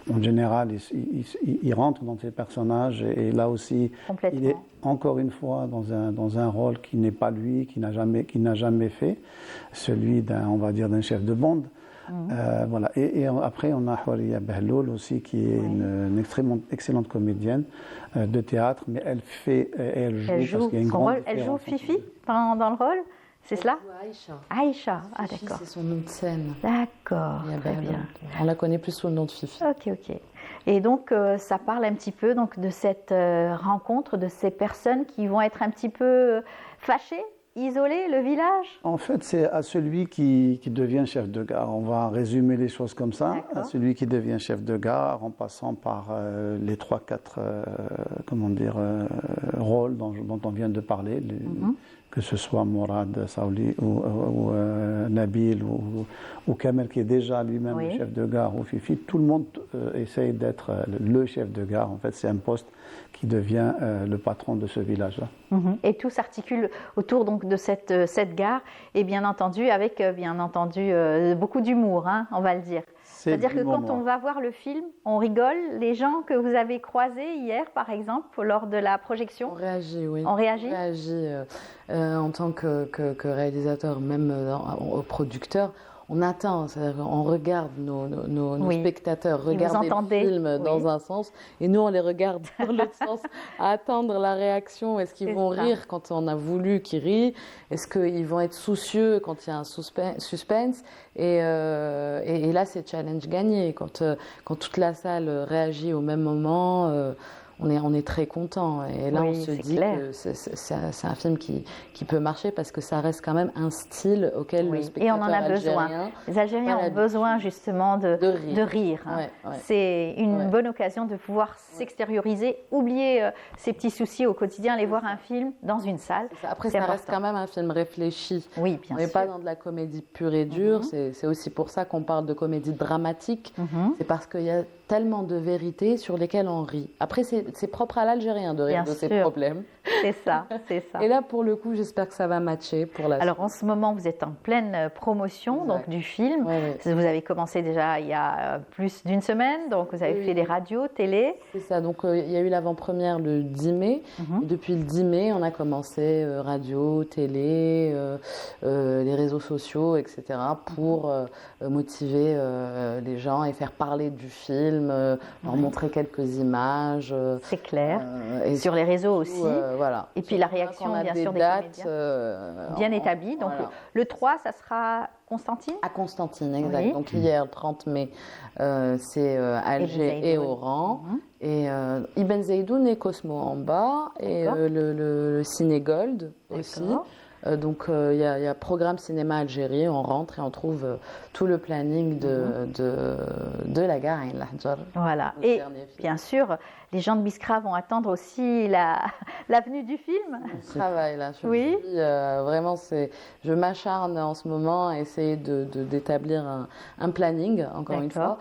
en général, il rentre dans ses personnages et là aussi, il est encore une fois dans un rôle qui n'est pas lui, qui n'a jamais fait, celui d'un chef de bande. Voilà. Et après, on a Houria Behloul aussi, qui est une excellente comédienne de théâtre, mais elle joue parce qu'il y a une grande elle joue différence. Fifi dans le rôle. C'est cela? Aïcha. Aïcha, Fifi, d'accord. c'est son nom de scène. D'accord, Il y a très Behloul. bien. On la connaît plus sous le nom de Fifi. Ok. Et donc, ça parle un petit peu donc, de cette rencontre, de ces personnes qui vont être un petit peu fâchées, isolées, le village? En fait, c'est à celui qui devient chef de gare. On va résumer les choses comme ça. À celui qui devient chef de gare, en passant par les 3-4 rôles dont on vient de parler, que ce soit Morad Saouli ou Nabil ou Kamel qui est déjà lui-même le chef de gare ou Fifi. Tout le monde essaye d'être le chef de gare. En fait, c'est un poste qui devient le patron de ce village-là. Et tout s'articule autour donc de cette gare et bien entendu avec beaucoup d'humour, on va le dire. C'est-à-dire que quand on va voir le film, on rigole. Les gens que vous avez croisés hier, par exemple, lors de la projection, On réagit, oui. On réagit en tant que réalisateur, même producteur. On attend, on regarde nos spectateurs regarder le film dans un sens et nous on les regarde dans l'autre sens, à attendre la réaction. Est-ce qu'ils vont rire quand on a voulu qu'ils rient? Est-ce qu'ils vont être soucieux quand il y a un suspense? Et là c'est challenge gagné. Quand toute la salle réagit au même moment, on est très content. Et là, Oui, on se c'est dit clair. que c'est un film qui peut marcher parce que ça reste quand même un style auquel le Oui, et spectateur on en a besoin. algérien Les Algériens a ont l'habitude besoin justement de rire. Hein. Ouais, ouais. C'est une Ouais. bonne occasion de pouvoir s'extérioriser, oublier ses petits soucis au quotidien, aller voir un film dans une salle. Après, C'est ça reste important. quand même un film réfléchi. Oui, bien On n'est sûr. pas dans de la comédie pure et dure. C'est aussi pour ça qu'on parle de comédie dramatique. C'est parce qu'il y a tellement de vérités sur lesquelles on rit. Après, c'est propre à l'Algérien de rire Bien de ses sûr. problèmes. C'est ça, c'est ça. Et là, pour le coup, j'espère que ça va matcher pour la Alors en ce moment, vous êtes en pleine promotion donc, du film. Vous avez commencé déjà il y a plus d'une semaine, donc vous avez fait des radios, télé. C'est ça, donc il y a eu l'avant-première le 10 mai. Et depuis le 10 mai, on a commencé radio, télé, les réseaux sociaux, etc. pour motiver les gens et faire parler du film, leur montrer quelques images. C'est clair. Et sur les réseaux aussi. Voilà. Et puis la réaction, On a bien des sûr, des dates comédiens. Bien établies. Donc voilà. le 3, ça sera Constantine. À Constantine, exact. Oui. Donc hier, le 30 mai, c'est Alger et Oran. Et Ibn Zaydoun et Cosmo en bas. Et le Ciné Gold aussi. Donc il y a programme cinéma Algérie, on rentre et on trouve tout le planning de la gare Ain Lahjar. Voilà. Et bien sûr, les gens de Biskra vont attendre aussi la venue du film. Je travaille là. Oui. Vraiment, je m'acharne en ce moment à essayer d'établir un planning, encore une fois,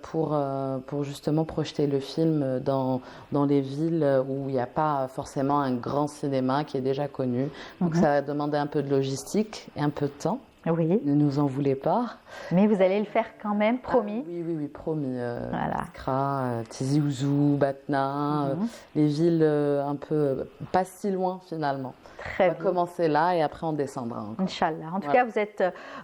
pour justement projeter le film dans les villes où il n'y a pas forcément un grand cinéma qui est déjà connu. Donc ça va demander un peu de logistique et un peu de temps. Oui. Ne nous en voulez pas. Mais vous allez le faire quand même, promis. Oui, promis. Voilà. Biskra, Tizi Ouzou, Batna, les villes un peu pas si loin finalement. Très on va commencer là et après on descendra. Inch'Allah. En tout cas,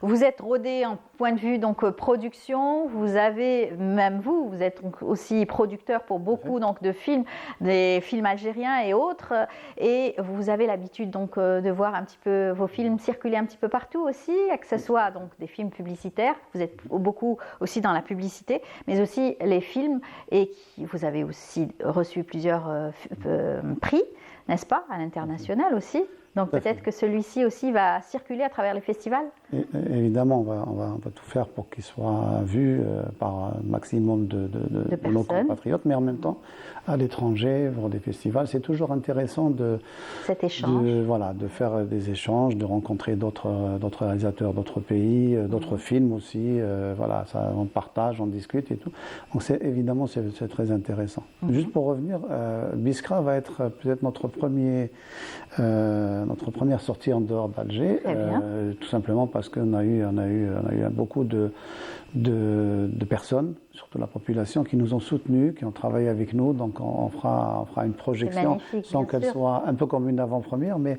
vous êtes rodé en point de vue donc production. Vous avez même vous êtes aussi producteur pour beaucoup donc de films, des films algériens et autres. Et vous avez l'habitude donc de voir un petit peu vos films circuler un petit peu partout aussi, que ce soit donc des films publicitaires. Vous êtes beaucoup aussi dans la publicité, mais aussi les films et vous avez aussi reçu plusieurs prix, n'est-ce pas, à l'international aussi. Donc peut-être que celui-ci aussi va circuler à travers les festivals. Évidemment, on va tout faire pour qu'il soit vu par un maximum de nos compatriotes, mais en même temps, à l'étranger, pour des festivals, c'est toujours intéressant cet échange. De faire des échanges, de rencontrer d'autres réalisateurs d'autres pays, d'autres films aussi. Ça, on partage, on discute et tout. Donc évidemment, c'est très intéressant. Juste pour revenir, Biskra va être peut-être notre première sortie en dehors d'Alger, tout simplement parce qu'on a eu beaucoup de personnes, surtout la population, qui nous ont soutenus, qui ont travaillé avec nous. Donc on fera une projection sans qu'elle soit un peu comme une avant-première, mais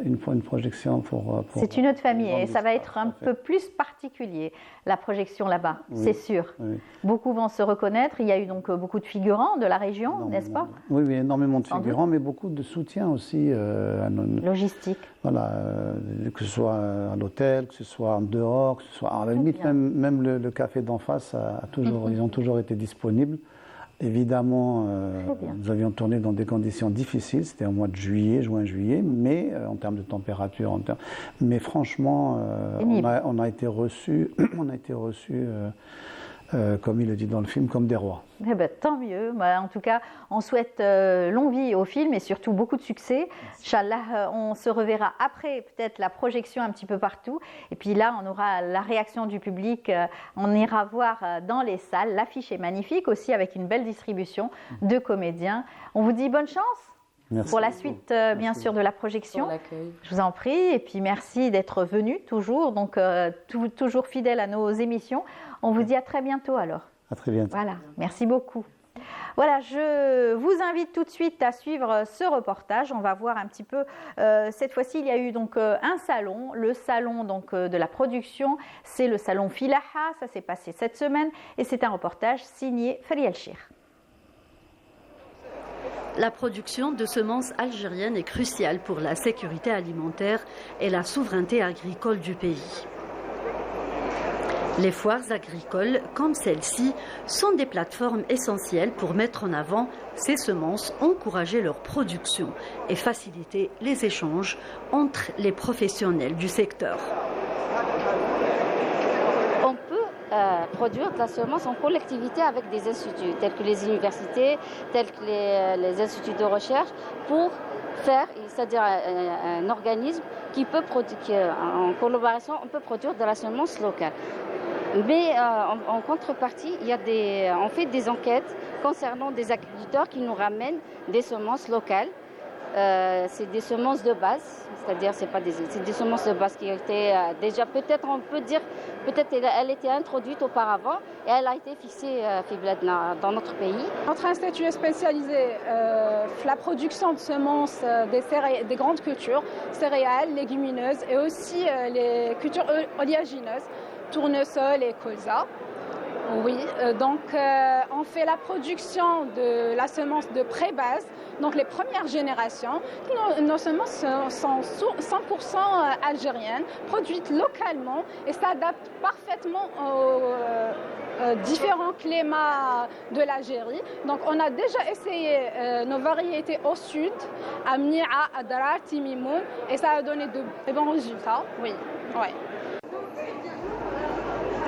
une projection pour c'est une autre famille et ça va être un peu plus particulier, la projection là-bas, c'est sûr. Oui. Beaucoup vont se reconnaître. Il y a eu donc beaucoup de figurants de la région, n'est-ce pas? Oui, énormément de figurants, mais beaucoup de soutien aussi. Logistique. Voilà, que ce soit à l'hôtel, que ce soit en dehors, que ce soit à la limite, même le café d'en face, ils ont toujours été disponibles. Évidemment, nous avions tourné dans des conditions difficiles, c'était au mois de juin-juillet, mais en termes de température, mais franchement, on a été reçus, comme il le dit dans le film, comme des rois. Eh ben, tant mieux. En tout cas, on souhaite longue vie au film et surtout beaucoup de succès. Inch'Allah, on se reverra après peut-être la projection un petit peu partout. Et puis là, on aura la réaction du public. On ira voir dans les salles. L'affiche est magnifique aussi avec une belle distribution de comédiens. On vous dit bonne chance. Merci pour la beaucoup. suite, bien sûr, de la projection. Pour l'accueil. Je vous en prie. Et puis merci d'être venu toujours. Donc, toujours fidèle à nos émissions. On vous dit à très bientôt alors. À très bientôt. Voilà, merci beaucoup. Voilà, je vous invite tout de suite à suivre ce reportage. On va voir un petit peu. Cette fois-ci, il y a eu donc un salon, le salon donc de la production. C'est le salon Filaha. Ça s'est passé cette semaine et c'est un reportage signé Fariel Chir. La production de semences algériennes est cruciale pour la sécurité alimentaire et la souveraineté agricole du pays. Les foires agricoles, comme celle-ci, sont des plateformes essentielles pour mettre en avant ces semences, encourager leur production et faciliter les échanges entre les professionnels du secteur. On peut produire de la semence en collectivité avec des instituts, tels que les universités, tels que les instituts de recherche, pour faire, c'est-à-dire un organisme qui peut produire, en collaboration, on peut produire de la semence locale. Mais en contrepartie, on fait des enquêtes concernant des agriculteurs qui nous ramènent des semences locales. C'est des semences de base, c'est-à-dire c'est des semences de base qui ont été déjà, peut-être on peut dire, peut-être elle était introduite auparavant et elle a été fixée dans notre pays. Notre institut est spécialisé la production de semences des grandes cultures, céréales, légumineuses et aussi les cultures oléagineuses, tournesol et colza. Oui, donc on fait la production de la semence de pré-base, donc les premières générations. Nos semences sont 100% algériennes, produites localement et s'adaptent parfaitement aux différents climats de l'Algérie. Donc on a déjà essayé nos variétés au sud, à Mnia, Adrar, Timimoun, et ça a donné de bons résultats. Oui, ouais.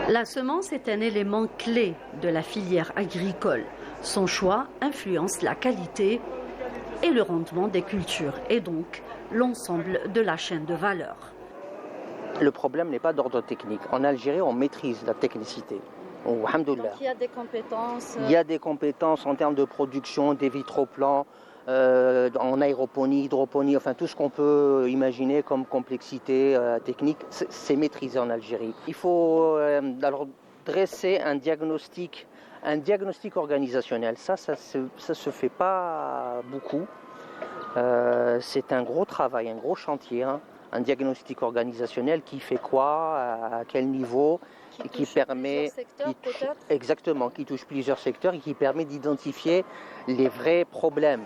La semence est un élément clé de la filière agricole. Son choix influence la qualité et le rendement des cultures et donc l'ensemble de la chaîne de valeur. Le problème n'est pas d'ordre technique. En Algérie, on maîtrise la technicité. Oh, alhamdoulilah. Donc il y a des compétences. Il y a des compétences en termes de production, des vitroplans, en aéroponie, hydroponie, enfin tout ce qu'on peut imaginer comme complexité technique, c'est maîtrisé en Algérie. Il faut alors dresser un diagnostic organisationnel. Ça se fait pas beaucoup. C'est un gros travail, un gros chantier. Hein. Un diagnostic organisationnel qui fait quoi, à quel niveau, et qui permet, qui touche plusieurs secteurs et qui permet d'identifier les vrais problèmes.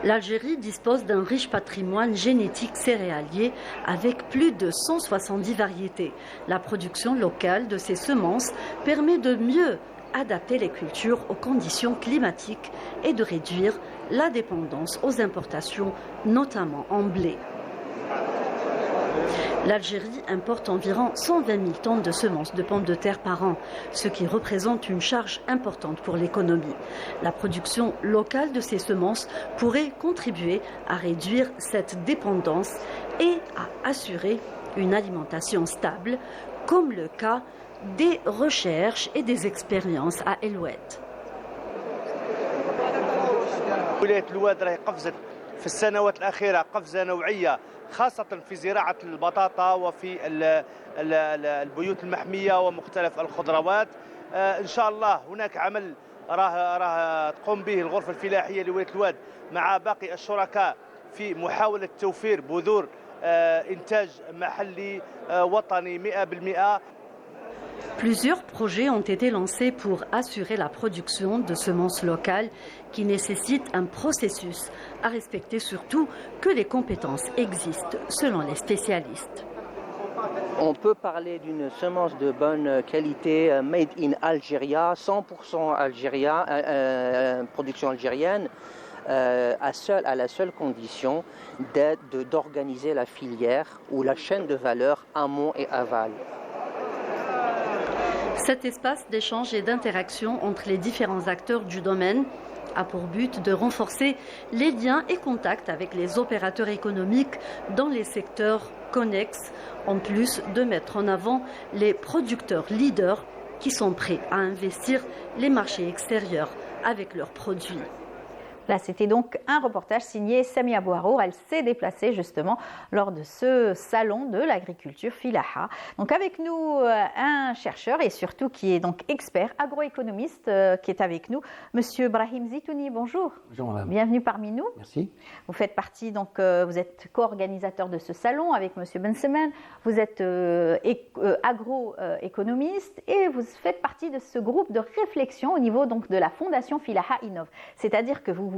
L'Algérie dispose d'un riche patrimoine génétique céréalier avec plus de 170 variétés. La production locale de ces semences permet de mieux adapter les cultures aux conditions climatiques et de réduire la dépendance aux importations, notamment en blé. L'Algérie importe environ 120 000 tonnes de semences de pommes de terre par an, ce qui représente une charge importante pour l'économie. La production locale de ces semences pourrait contribuer à réduire cette dépendance et à assurer une alimentation stable, comme le cas des recherches et des expériences à Eloued. ولاية الواد راهي قفزت في السنوات الأخيرة قفزة نوعية خاصة في زراعة البطاطا وفي البيوت المحمية ومختلف الخضروات. إن شاء الله هناك عمل راه تقوم به الغرفة الفلاحية لولاية الواد مع باقي الشركاء في محاولة توفير بذور إنتاج محلي وطني 100%. Plusieurs projets ont été lancés pour assurer la production de semences locales qui nécessitent un processus à respecter, surtout que les compétences existent selon les spécialistes. On peut parler d'une semence de bonne qualité, made in Algeria, 100% algérien, production algérienne, à la seule condition d'organiser la filière ou la chaîne de valeur amont et aval. Cet espace d'échange et d'interaction entre les différents acteurs du domaine a pour but de renforcer les liens et contacts avec les opérateurs économiques dans les secteurs connexes, en plus de mettre en avant les producteurs leaders qui sont prêts à investir les marchés extérieurs avec leurs produits. Là, c'était donc un reportage signé Samia Bouharour. Elle s'est déplacée justement lors de ce salon de l'agriculture Filaha. Donc avec nous, un chercheur et surtout qui est donc expert agroéconomiste qui est avec nous, Monsieur Brahim Zitouni. Bonjour. Bonjour madame. Bienvenue parmi nous. Merci. Vous faites partie donc, vous êtes co-organisateur de ce salon avec Monsieur Bensemen. Vous êtes agroéconomiste et vous faites partie de ce groupe de réflexion au niveau donc de la Fondation Filaha Innov. C'est-à-dire que vous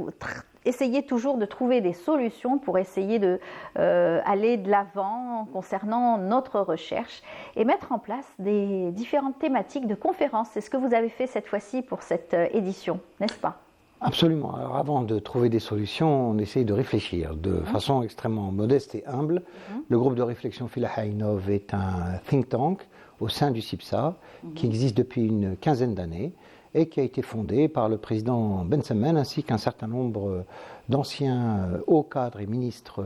essayer toujours de trouver des solutions pour essayer d'aller de l'avant concernant notre recherche et mettre en place des différentes thématiques de conférences. C'est ce que vous avez fait cette fois-ci pour cette édition, n'est-ce pas? Absolument. Alors avant de trouver des solutions, on essaye de réfléchir de façon extrêmement modeste et humble. Le groupe de réflexion Philahainov est un think tank au sein du CIPSA qui existe depuis une quinzaine d'années et qui a été fondé par le président Ben Salman ainsi qu'un certain nombre d'anciens hauts cadres et ministres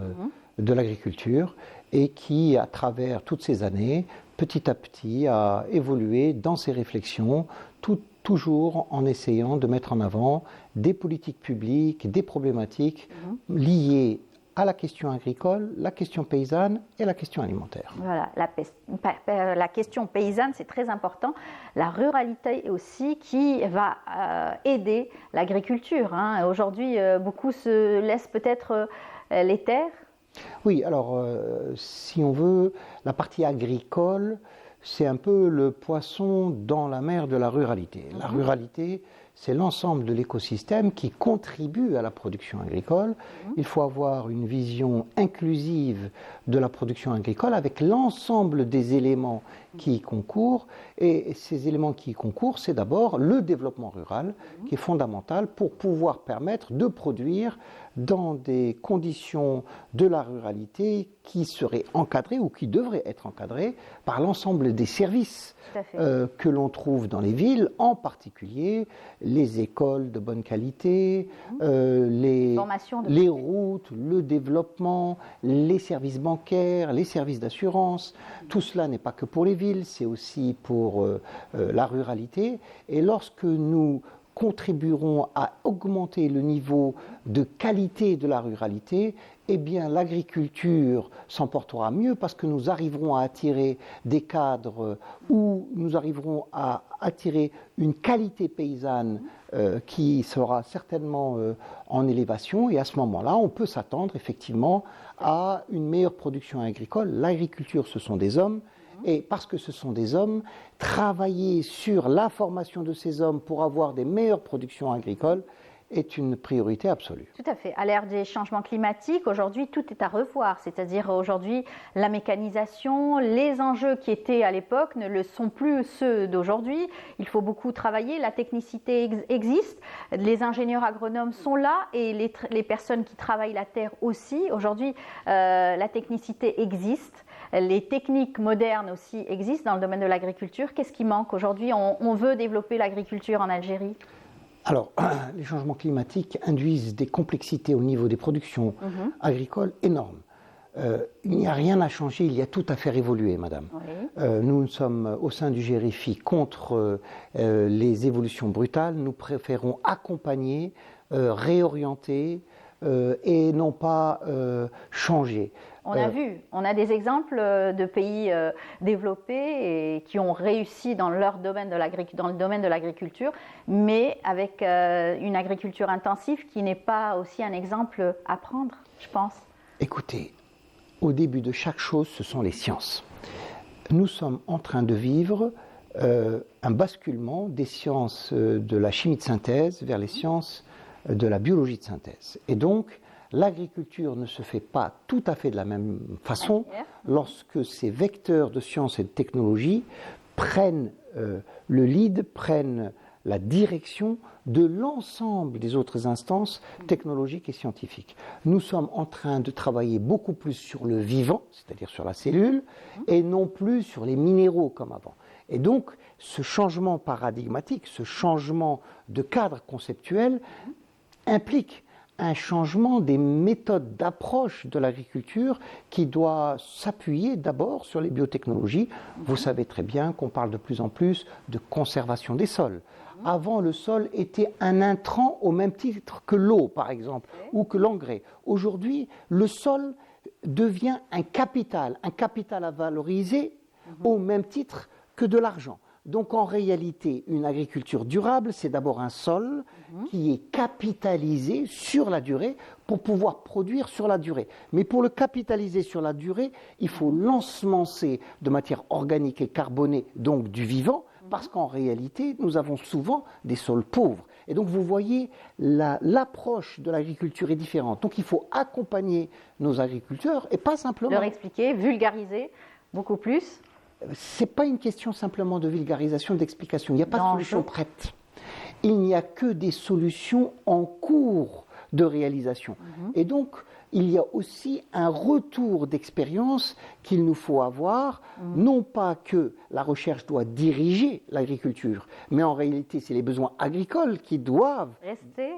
de l'agriculture et qui, à travers toutes ces années, petit à petit, a évolué dans ses réflexions, toujours en essayant de mettre en avant des politiques publiques, des problématiques liées à la question agricole, la question paysanne et la question alimentaire. Voilà, la question paysanne, c'est très important. La ruralité aussi qui va aider l'agriculture. Aujourd'hui, beaucoup se laissent peut-être les terres. Oui, alors si on veut, la partie agricole, c'est un peu le poisson dans la mer de la ruralité. La ruralité, c'est l'ensemble de l'écosystème qui contribue à la production agricole. Il faut avoir une vision inclusive de la production agricole avec l'ensemble des éléments qui y concourent. Et ces éléments qui y concourent, c'est d'abord le développement rural qui est fondamental pour pouvoir permettre de produire dans des conditions de la ruralité qui seraient encadrées ou qui devraient être encadrées par l'ensemble des services que l'on trouve dans les villes, en particulier les écoles de bonne qualité, les routes, le développement, les services bancaires, les services d'assurance. Tout cela n'est pas que pour les villes, c'est aussi pour la ruralité. Et lorsque nous contribueront à augmenter le niveau de qualité de la ruralité, eh bien l'agriculture s'en portera mieux parce que nous arriverons à attirer des cadres où nous arriverons à attirer une qualité paysanne qui sera certainement en élévation et à ce moment-là, on peut s'attendre effectivement à une meilleure production agricole. L'agriculture, ce sont des hommes. Et parce que ce sont des hommes, travailler sur la formation de ces hommes pour avoir des meilleures productions agricoles est une priorité absolue. Tout à fait. À l'ère des changements climatiques, aujourd'hui, tout est à revoir. C'est-à-dire aujourd'hui, la mécanisation, les enjeux qui étaient à l'époque ne le sont plus ceux d'aujourd'hui. Il faut beaucoup travailler. La technicité existe. Les ingénieurs agronomes sont là et les personnes qui travaillent la terre aussi. Aujourd'hui, la technicité existe. Les techniques modernes aussi existent dans le domaine de l'agriculture. Qu'est-ce qui manque aujourd'hui? On veut développer l'agriculture en Algérie. Alors, les changements climatiques induisent des complexités au niveau des productions agricoles énormes. Il n'y a rien à changer, il y a tout à faire évoluer, madame. Nous sommes au sein du GRFI contre les évolutions brutales. Nous préférons accompagner, réorienter et non pas changer. On a vu, on a des exemples de pays développés et qui ont réussi dans leur domaine dans le domaine de l'agriculture, mais avec une agriculture intensive qui n'est pas aussi un exemple à prendre, je pense. Écoutez, au début de chaque chose, ce sont les sciences. Nous sommes en train de vivre un basculement des sciences de la chimie de synthèse vers les sciences de la biologie de synthèse. Et donc, l'agriculture ne se fait pas tout à fait de la même façon lorsque ces vecteurs de sciences et de technologie prennent le lead, prennent la direction de l'ensemble des autres instances technologiques et scientifiques. Nous sommes en train de travailler beaucoup plus sur le vivant, c'est-à-dire sur la cellule, et non plus sur les minéraux comme avant. Et donc, ce changement paradigmatique, ce changement de cadre conceptuel implique un changement des méthodes d'approche de l'agriculture qui doit s'appuyer d'abord sur les biotechnologies. Vous savez très bien qu'on parle de plus en plus de conservation des sols. Avant, le sol était un intrant au même titre que l'eau, par exemple, ou que l'engrais. Aujourd'hui, le sol devient un capital à valoriser au même titre que de l'argent. Donc en réalité, une agriculture durable, c'est d'abord un sol qui est capitalisé sur la durée pour pouvoir produire sur la durée. Mais pour le capitaliser sur la durée, il faut l'ensemencer de matière organique et carbonée, donc du vivant, parce qu'en réalité, nous avons souvent des sols pauvres. Et donc vous voyez, l'approche de l'agriculture est différente. Donc il faut accompagner nos agriculteurs et pas simplement... Leur expliquer, vulgariser beaucoup plus. Ce n'est pas une question simplement de vulgarisation, d'explication. Il n'y a pas de solution prête. Il n'y a que des solutions en cours de réalisation. Et donc, il y a aussi un retour d'expérience qu'il nous faut avoir, non pas que la recherche doit diriger l'agriculture, mais en réalité, c'est les besoins agricoles qui doivent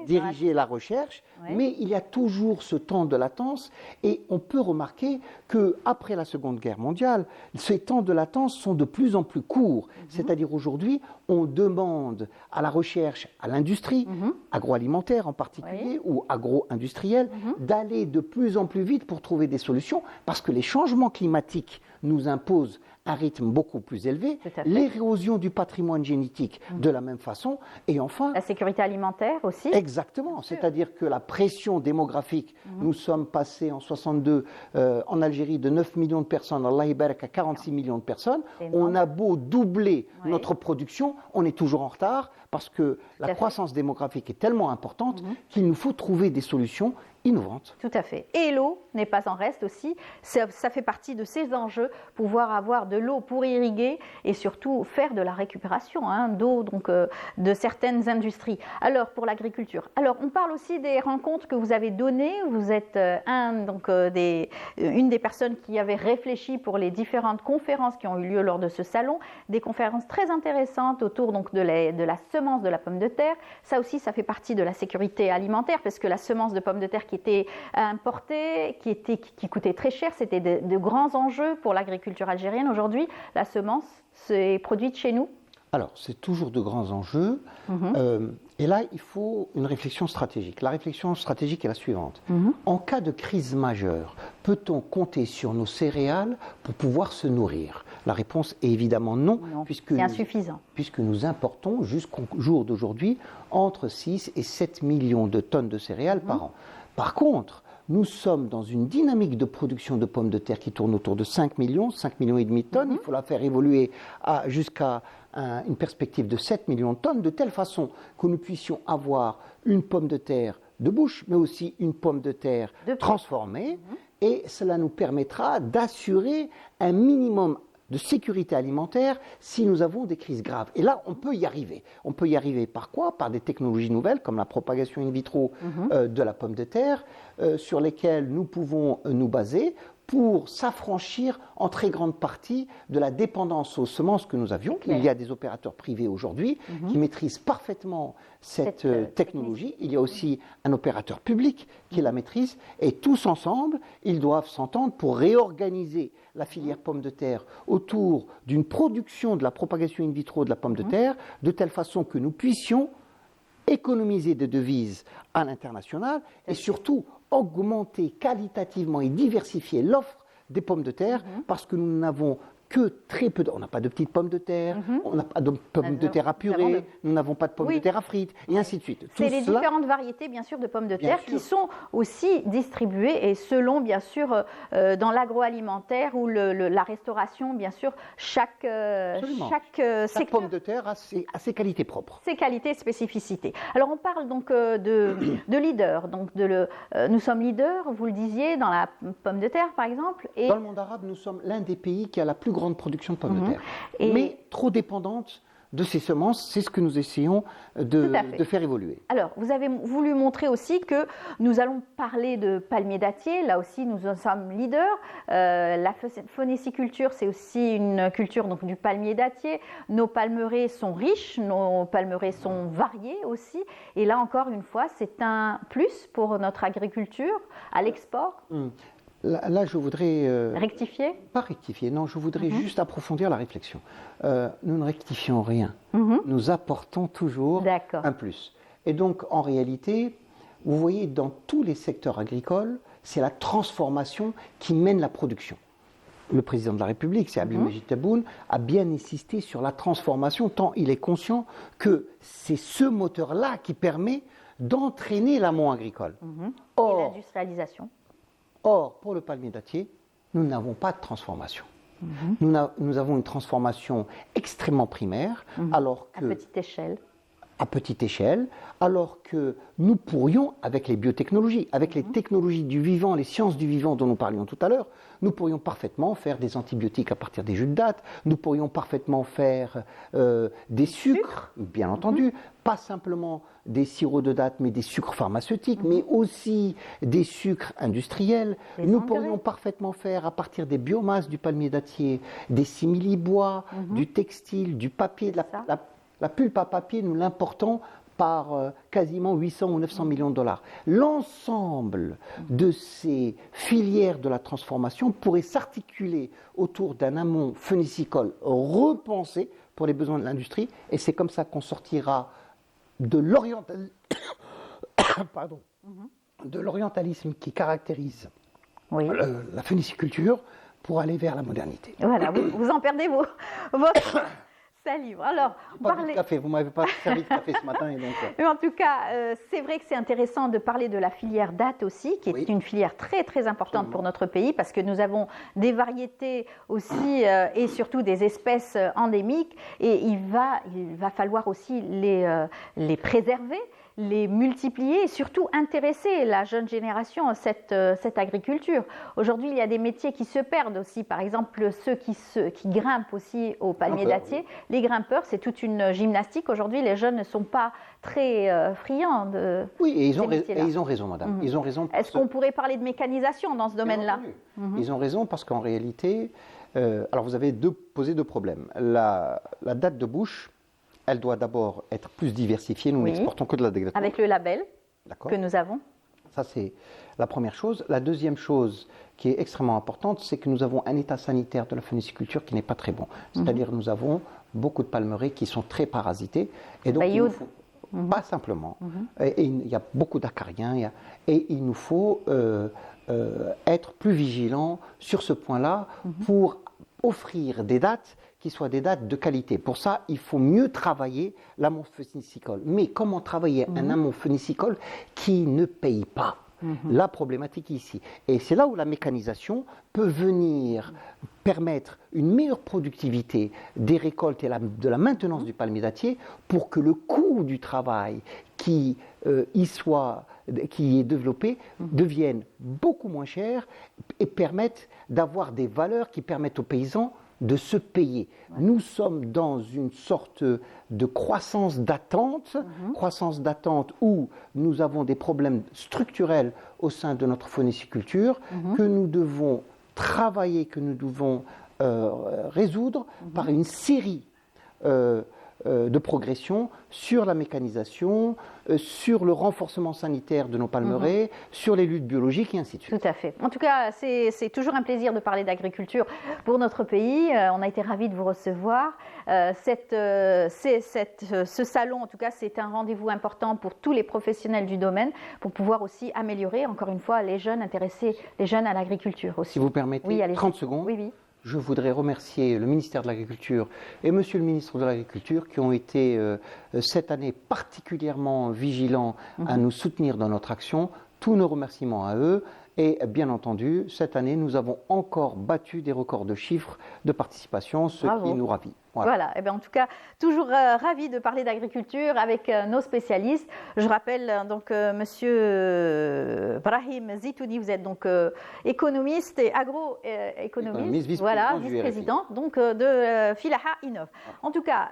diriger la recherche, mais il y a toujours ce temps de latence, et on peut remarquer qu'après la Seconde Guerre mondiale, ces temps de latence sont de plus en plus courts, c'est-à-dire aujourd'hui, on demande à la recherche, à l'industrie, agroalimentaire en particulier, ou agro-industrielle, d'aller de plus en plus vite pour trouver des solutions, parce que les changements climatiques nous imposent un rythme beaucoup plus élevé, l'érosion du patrimoine génétique de la même façon, et enfin... La sécurité alimentaire aussi. Exactement, c'est-à-dire que la pression démographique, nous sommes passés en 62 en Algérie de 9 millions de personnes, Allah Ibarak, à 46 millions de personnes, on a beau doubler notre production, on est toujours en retard, parce que la croissance démographique est tellement importante qu'il nous faut trouver des solutions innovantes. Tout à fait. Et l'eau n'est pas en reste aussi. Ça fait partie de ces enjeux, pouvoir avoir de l'eau pour irriguer et surtout faire de la récupération d'eau de certaines industries. Alors, pour l'agriculture. Alors, on parle aussi des rencontres que vous avez données. Vous êtes une des personnes qui avait réfléchi pour les différentes conférences qui ont eu lieu lors de ce salon. Des conférences très intéressantes autour de la semence de la pomme de terre. Ça aussi, ça fait partie de la sécurité alimentaire parce que la semence de pomme de terre qui était importée, qui coûtait très cher, c'était de grands enjeux pour l'agriculture algérienne. Aujourd'hui, la semence c'est produite chez nous. Alors, c'est toujours de grands enjeux. Et là, il faut une réflexion stratégique. La réflexion stratégique est la suivante. En cas de crise majeure, peut-on compter sur nos céréales pour pouvoir se nourrir? La réponse est évidemment non, c'est insuffisant. Puisque nous importons jusqu'au jour d'aujourd'hui entre 6 et 7 millions de tonnes de céréales par an. Par contre, nous sommes dans une dynamique de production de pommes de terre qui tourne autour de 5 millions et demi de tonnes. Il faut la faire évoluer jusqu'à une perspective de 7 millions de tonnes, de telle façon que nous puissions avoir une pomme de terre de bouche, mais aussi une pomme de terre transformée. Et cela nous permettra d'assurer un minimum de sécurité alimentaire si nous avons des crises graves. Et là, on peut y arriver. On peut y arriver par quoi? Par des technologies nouvelles, comme la propagation in vitro de la pomme de terre, sur lesquelles nous pouvons nous baser pour s'affranchir en très grande partie de la dépendance aux semences que nous avions. Il y a des opérateurs privés aujourd'hui qui maîtrisent parfaitement cette technologie. Il y a aussi un opérateur public qui la maîtrise. Et tous ensemble, ils doivent s'entendre pour réorganiser la filière pomme de terre autour d'une production de la propagation in vitro de la pomme de terre, de telle façon que nous puissions économiser des devises à l'international et surtout augmenter qualitativement et diversifier l'offre des pommes de terre parce que nous n'avons que très peu on n'a pas de petites pommes de terre, on n'a pas de pommes de terre à purée, nous n'avons pas de pommes de terre à frites, et ainsi de suite. C'est les différentes variétés, bien sûr, de pommes de terre qui sont aussi distribuées et selon, bien sûr, dans l'agroalimentaire ou la restauration, bien sûr, chaque pomme de terre a ses qualités propres. Ses qualités et spécificités. Alors, on parle donc de leader. Donc nous sommes leaders, vous le disiez, dans la pomme de terre, par exemple. Et dans le monde arabe, nous sommes l'un des pays qui a la plus grande production de pommes de terre, mais trop dépendante de ces semences, c'est ce que nous essayons de faire évoluer. Alors, vous avez voulu montrer aussi que nous allons parler de palmiers dattiers, là aussi nous en sommes leaders. La phonéciculture, c'est aussi une culture donc, du palmier dattier. Nos palmeraies sont riches, nos palmeraies sont variées aussi, et là encore une fois, c'est un plus pour notre agriculture à l'export. Là, je voudrais... rectifier? Pas rectifier, non, je voudrais juste approfondir la réflexion. Nous ne rectifions rien. Nous apportons toujours un plus. Et donc, en réalité, vous voyez, dans tous les secteurs agricoles, c'est la transformation qui mène la production. Le président de la République, c'est Abdelmajid Tebboune, a bien insisté sur la transformation, tant il est conscient que c'est ce moteur-là qui permet d'entraîner l'amont agricole. Et l'industrialisation. Or, pour le palmier dattier, nous n'avons pas de transformation. Nous avons une transformation extrêmement primaire, alors que... À petite échelle. à petite échelle, alors que nous pourrions, avec les biotechnologies, avec les technologies du vivant, les sciences du vivant dont nous parlions tout à l'heure, nous pourrions parfaitement faire des antibiotiques à partir des jus de date, nous pourrions parfaitement faire des sucres, bien entendu, pas simplement des sirops de date, mais des sucres pharmaceutiques, mais aussi des sucres industriels. Nous pourrions parfaitement faire à partir des biomasses du palmier dattier, des simili-bois, du textile, du papier, la pulpe à papier, nous l'importons par quasiment 800 ou 900 millions de dollars. L'ensemble de ces filières de la transformation pourrait s'articuler autour d'un amont phénicicole repensé pour les besoins de l'industrie, et c'est comme ça qu'on sortira de l'orientalisme qui caractérise la phéniciculture pour aller vers la modernité. Voilà, vous en perdez votre salive. Alors, vous m'avez pas servi de café ce matin. Et donc, mais en tout cas, c'est vrai que c'est intéressant de parler de la filière date aussi, qui est une filière très très importante pour notre pays, parce que nous avons des variétés aussi et surtout des espèces endémiques, et il va falloir aussi les préserver, les multiplier et surtout intéresser la jeune génération à cette agriculture. Aujourd'hui, il y a des métiers qui se perdent aussi. Par exemple, ceux qui grimpent aussi au palmier dattier. Les grimpeurs, c'est toute une gymnastique. Aujourd'hui, les jeunes ne sont pas très friands de ces métiers-là. Et ils ont raison, madame. Ils ont raison. Est-ce qu'on pourrait parler de mécanisation dans ce domaine-là? Ils ont raison parce qu'en réalité, alors vous avez posé deux problèmes. La date de bouche, elle doit d'abord être plus diversifiée. Nous n'exportons que de la date. Avec le label que nous avons. Ça, c'est la première chose. La deuxième chose qui est extrêmement importante, c'est que nous avons un état sanitaire de la phéniciculture qui n'est pas très bon. C'est-à-dire nous avons beaucoup de palmeraies qui sont très parasitées. Et donc, pas simplement. Et il y a beaucoup d'acariens. Et il nous faut être plus vigilants sur ce point-là pour offrir des dates qui soient des dates de qualité. Pour ça, il faut mieux travailler l'amont phénicicole. Mais comment travailler un amont phénicicole qui ne paye pas? La problématique ici. Et c'est là où la mécanisation peut venir permettre une meilleure productivité des récoltes et de la maintenance du palmier dattier pour que le coût du travail qui est développé devienne beaucoup moins cher et permette d'avoir des valeurs qui permettent aux paysans de se payer. Nous sommes dans une sorte de croissance d'attente où nous avons des problèmes structurels au sein de notre phéniciculture que nous devons travailler, que nous devons résoudre par une série de progression sur la mécanisation, sur le renforcement sanitaire de nos palmeraies, sur les luttes biologiques et ainsi de suite. Tout à fait. En tout cas, c'est toujours un plaisir de parler d'agriculture pour notre pays. On a été ravis de vous recevoir. Ce salon, en tout cas, c'est un rendez-vous important pour tous les professionnels du domaine pour pouvoir aussi améliorer, encore une fois, les jeunes, intéresser les jeunes à l'agriculture aussi. Si vous permettez, 30 secondes. Je voudrais remercier le ministère de l'Agriculture et Monsieur le ministre de l'Agriculture qui ont été cette année particulièrement vigilants à nous soutenir dans notre action. Tous nos remerciements à eux. Et bien entendu, cette année, nous avons encore battu des records de chiffres de participation, ce qui nous ravit. Voilà. Et bien, en tout cas, toujours ravi de parler d'agriculture avec nos spécialistes. Je rappelle donc Monsieur Brahim Zitouni, vous êtes donc économiste et agroéconomiste, vice-président donc de Filaha Innov. En tout cas,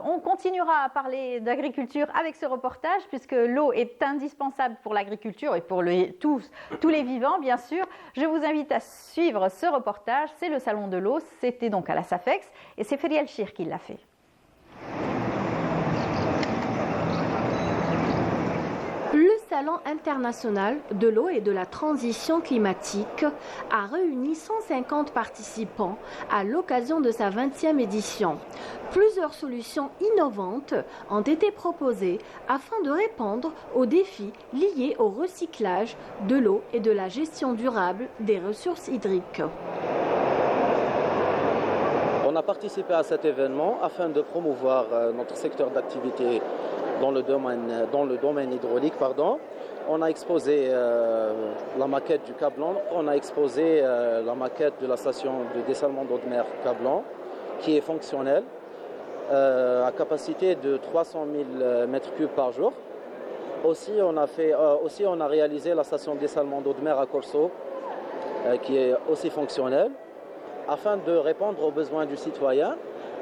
on continuera à parler d'agriculture avec ce reportage puisque l'eau est indispensable pour l'agriculture et pour tous les vivants, bien sûr. Je vous invite à suivre ce reportage. C'est le Salon de l'eau. C'était donc à la SAFEX et c'est Ferial qui l'a fait. Le Salon international de l'eau et de la transition climatique a réuni 150 participants à l'occasion de sa 20e édition. Plusieurs solutions innovantes ont été proposées afin de répondre aux défis liés au recyclage de l'eau et de la gestion durable des ressources hydriques. On a participé à cet événement afin de promouvoir notre secteur d'activité dans le domaine hydraulique. On a exposé la maquette du Cap Blanc, on a exposé la maquette de la station de dessalement d'eau de mer Cap Blanc qui est fonctionnelle. à capacité de 300 000 mètres cubes par jour. Aussi, on a réalisé la station de dessalement d'eau de mer à Corso, qui est aussi fonctionnelle. Afin de répondre aux besoins du citoyen,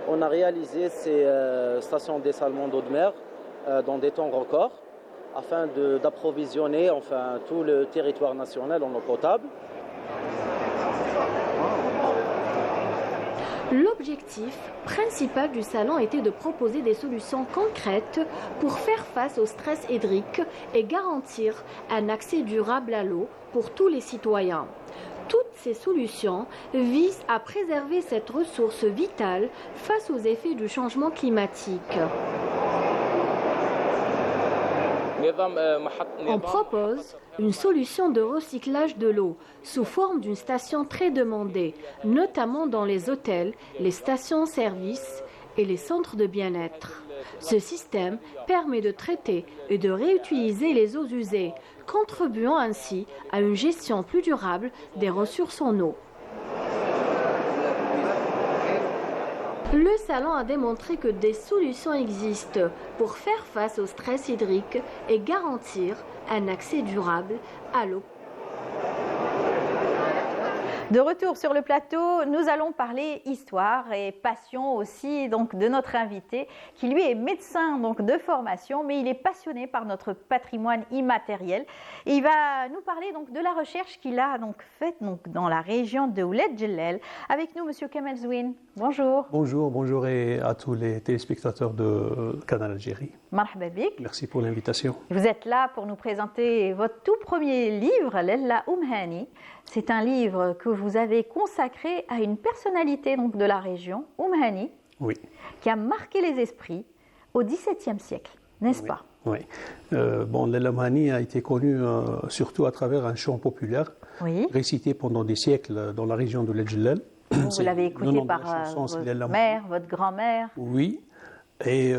on a réalisé ces stations de dessalement d'eau de mer dans des temps records, afin d'approvisionner tout le territoire national en eau potable. L'objectif principal du salon était de proposer des solutions concrètes pour faire face au stress hydrique et garantir un accès durable à l'eau pour tous les citoyens. Toutes ces solutions visent à préserver cette ressource vitale face aux effets du changement climatique. On propose une solution de recyclage de l'eau sous forme d'une station très demandée, notamment dans les hôtels, les stations-service et les centres de bien-être. Ce système permet de traiter et de réutiliser les eaux usées, contribuant ainsi à une gestion plus durable des ressources en eau. Le salon a démontré que des solutions existent pour faire face au stress hydrique et garantir un accès durable à l'eau. De retour sur le plateau, nous allons parler histoire et passion aussi donc de notre invité qui lui est médecin donc de formation, mais il est passionné par notre patrimoine immatériel. Et il va nous parler donc de la recherche qu'il a donc faite donc dans la région de Ouled Djellel. Avec nous, Monsieur Kamel Zouine. Bonjour. Bonjour et à tous les téléspectateurs de Canal Algérie. Marhaba bik. Merci pour l'invitation. Vous êtes là pour nous présenter votre tout premier livre, Lella Oumhani. C'est un livre que vous avez consacré à une personnalité donc, de la région, Oumhani, oui, qui a marqué les esprits au XVIIe siècle, n'est-ce pas? Oui. Lella Oumhani a été connu surtout à travers un chant populaire, récité pendant des siècles dans la région de Ouled Djellel. Vous l'avez écouté par votre mère, votre grand-mère? Oui. Et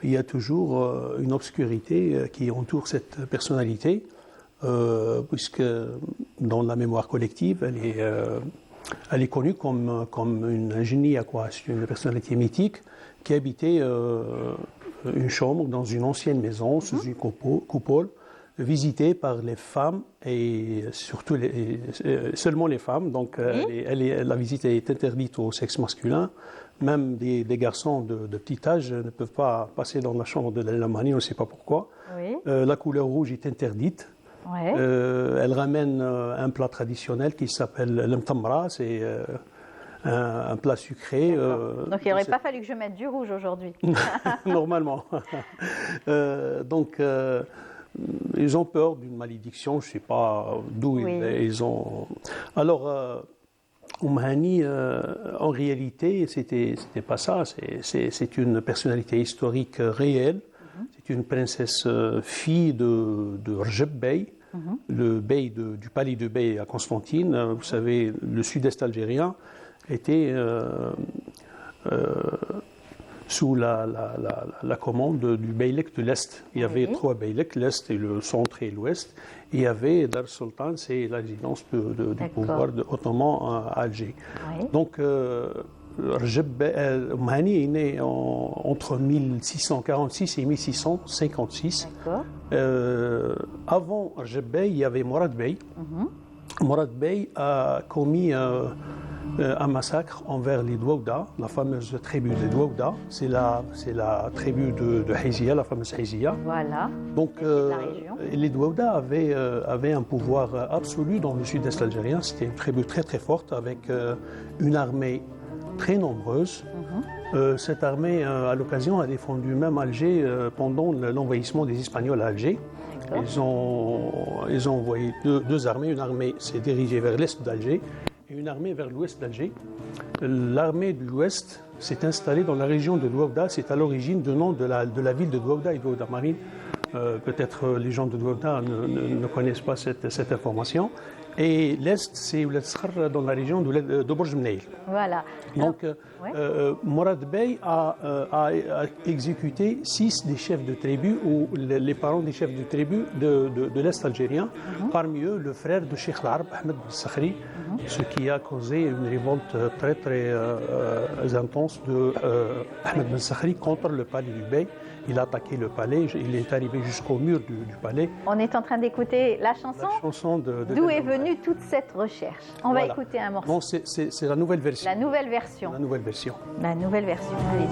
il y a toujours une obscurité qui entoure cette personnalité. Puisque dans la mémoire collective, elle est connue comme une ingénie à quoi. C'est une personnalité mythique qui habitait une chambre dans une ancienne maison sous une coupole, visitée par les femmes et surtout seulement les femmes. Donc la visite est interdite au sexe masculin. Même des garçons de petit âge ne peuvent pas passer dans la chambre de Lella Oumhani, on ne sait pas pourquoi. La couleur rouge est interdite. Elle ramène un plat traditionnel qui s'appelle l'mtamra, c'est un plat sucré. Donc il n'aurait pas fallu que je mette du rouge aujourd'hui. Normalement. Donc ils ont peur d'une malédiction, je ne sais pas d'où ils ont. Alors Oumhani, en réalité, c'était pas ça, c'est une personnalité historique réelle. C'est une princesse fille de Rjeb Bey, le bey du palais de Bey à Constantine. Vous savez, le sud-est algérien était sous la commande du beylek de l'Est. Il y avait trois beyleks, l'Est et le centre et l'Ouest. Et il y avait Dar Sultan, c'est la résidence du pouvoir ottoman à Alger. Donc, Oumhani est né entre 1646 et 1656. Avant Rjeb Bey, il y avait Mourad Bey. Mourad Bey a commis un massacre envers les Douaouda, la fameuse tribu des Douaouda. C'est la tribu de Hizia, la fameuse Hizia. Voilà. Donc les Douaouda avaient un pouvoir absolu dans le sud-est algérien. C'était une tribu très très forte avec une armée très nombreuse. Cette armée, à l'occasion, a défendu même Alger pendant l'envahissement des Espagnols à Alger. Ils ont envoyé deux armées. Une armée s'est dirigée vers l'est d'Alger et une armée vers l'ouest d'Alger. L'armée de l'ouest s'est installée dans la région de Douaouda. C'est à l'origine du nom de la ville de Douaouda et Douaouda Marine. Peut-être les gens de Douaouda ne connaissent pas cette information. Et l'Est, c'est Ouled Skhar dans la région de Bourj Mnaïl. Voilà. Donc, Mourad Bey a exécuté 6 des chefs de tribu, ou les parents des chefs de tribu de l'Est algérien. Parmi eux, le frère de Cheikh Larb, Ahmed Ben Sakhri, ce qui a causé une révolte très très intense de Ahmed Ben Sakhri contre le palais du Bey. Il a attaqué le palais, il est arrivé jusqu'au mur du palais. On est en train d'écouter la chanson, d'où est venue toute cette recherche. On va écouter un morceau. Non, c'est la nouvelle version. La nouvelle version. La nouvelle version. La nouvelle version, allez-y.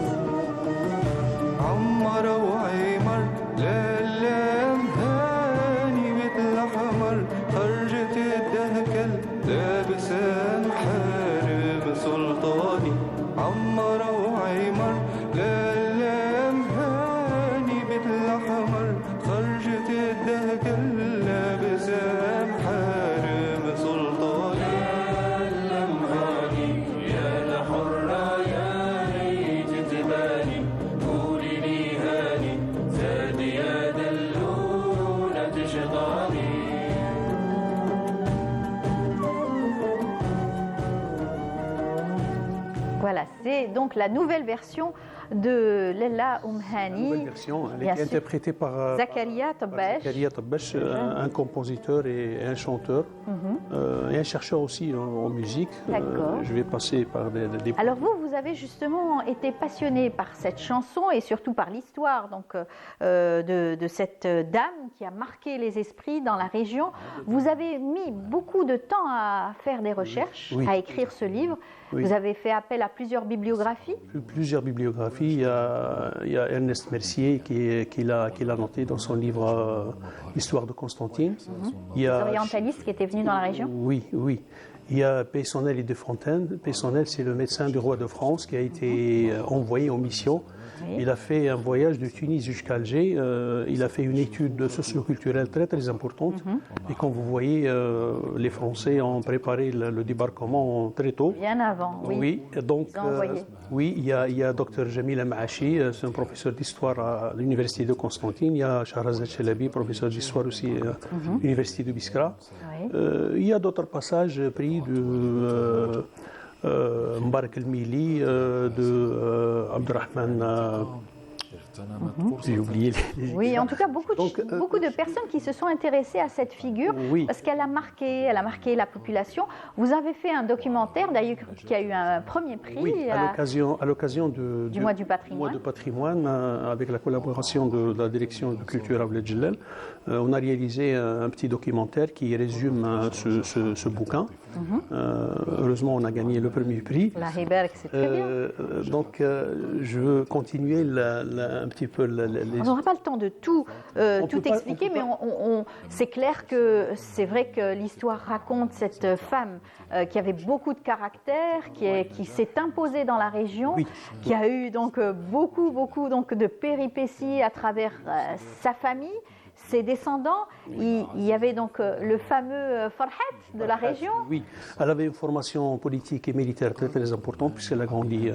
Voilà, c'est donc la nouvelle version de Leila Oumhani. La nouvelle version, elle est interprétée par Zakaria Tabbash. Zakaria Tabbash, un compositeur et un chanteur, et un chercheur aussi en musique. D'accord. Je vais passer par des... Alors vous avez justement été passionné par cette chanson et surtout par l'histoire donc de cette dame qui a marqué les esprits dans la région. Vous avez mis beaucoup de temps à faire des recherches, à écrire ce livre. Oui. Vous avez fait appel à plusieurs bibliographies. Plusieurs bibliographies. Il y a Ernest Mercier qui l'a noté dans son livre Histoire de Constantine. Il y a Les orientalistes qui étaient venus dans la région. Oui, oui. Il y a Peysonnel et Desfontaines. Peysonnel, c'est le médecin du roi de France qui a été envoyé en mission. Il a fait un voyage de Tunis jusqu'à Alger. Il a fait une étude socioculturelle très très importante. Et comme vous voyez, les Français ont préparé le débarquement très tôt. Bien avant, oui. Oui, donc oui, il y a Dr Jamil Maachi, c'est un professeur d'histoire à l'université de Constantine. Il y a Shahrazad Chelabi, professeur d'histoire aussi à l'université de Biskra. Il y a d'autres passages pris de Mbarak El-Mili, de Abdurrahman. J'ai oublié. Oui, en tout cas, beaucoup de personnes qui se sont intéressées à cette figure parce qu'elle a marqué la population. Vous avez fait un documentaire, d'ailleurs, qui a eu un premier prix. Oui, à l'occasion du mois du patrimoine. Avec la collaboration de la direction de culture Abdel Jalal, on a réalisé un petit documentaire qui résume ce bouquin. Heureusement, on a gagné le premier prix. La Heiberg, c'est très bien. Donc, je veux continuer un petit peu les... On n'aura pas le temps de tout expliquer, mais c'est clair que c'est vrai que l'histoire raconte cette femme qui avait beaucoup de caractère, qui s'est imposée dans la région, qui a eu donc beaucoup donc de péripéties à travers sa famille. Ses descendants, il y avait donc le fameux Farhat de la région. Oui, elle avait une formation politique et militaire très très importante puisqu'elle a grandi,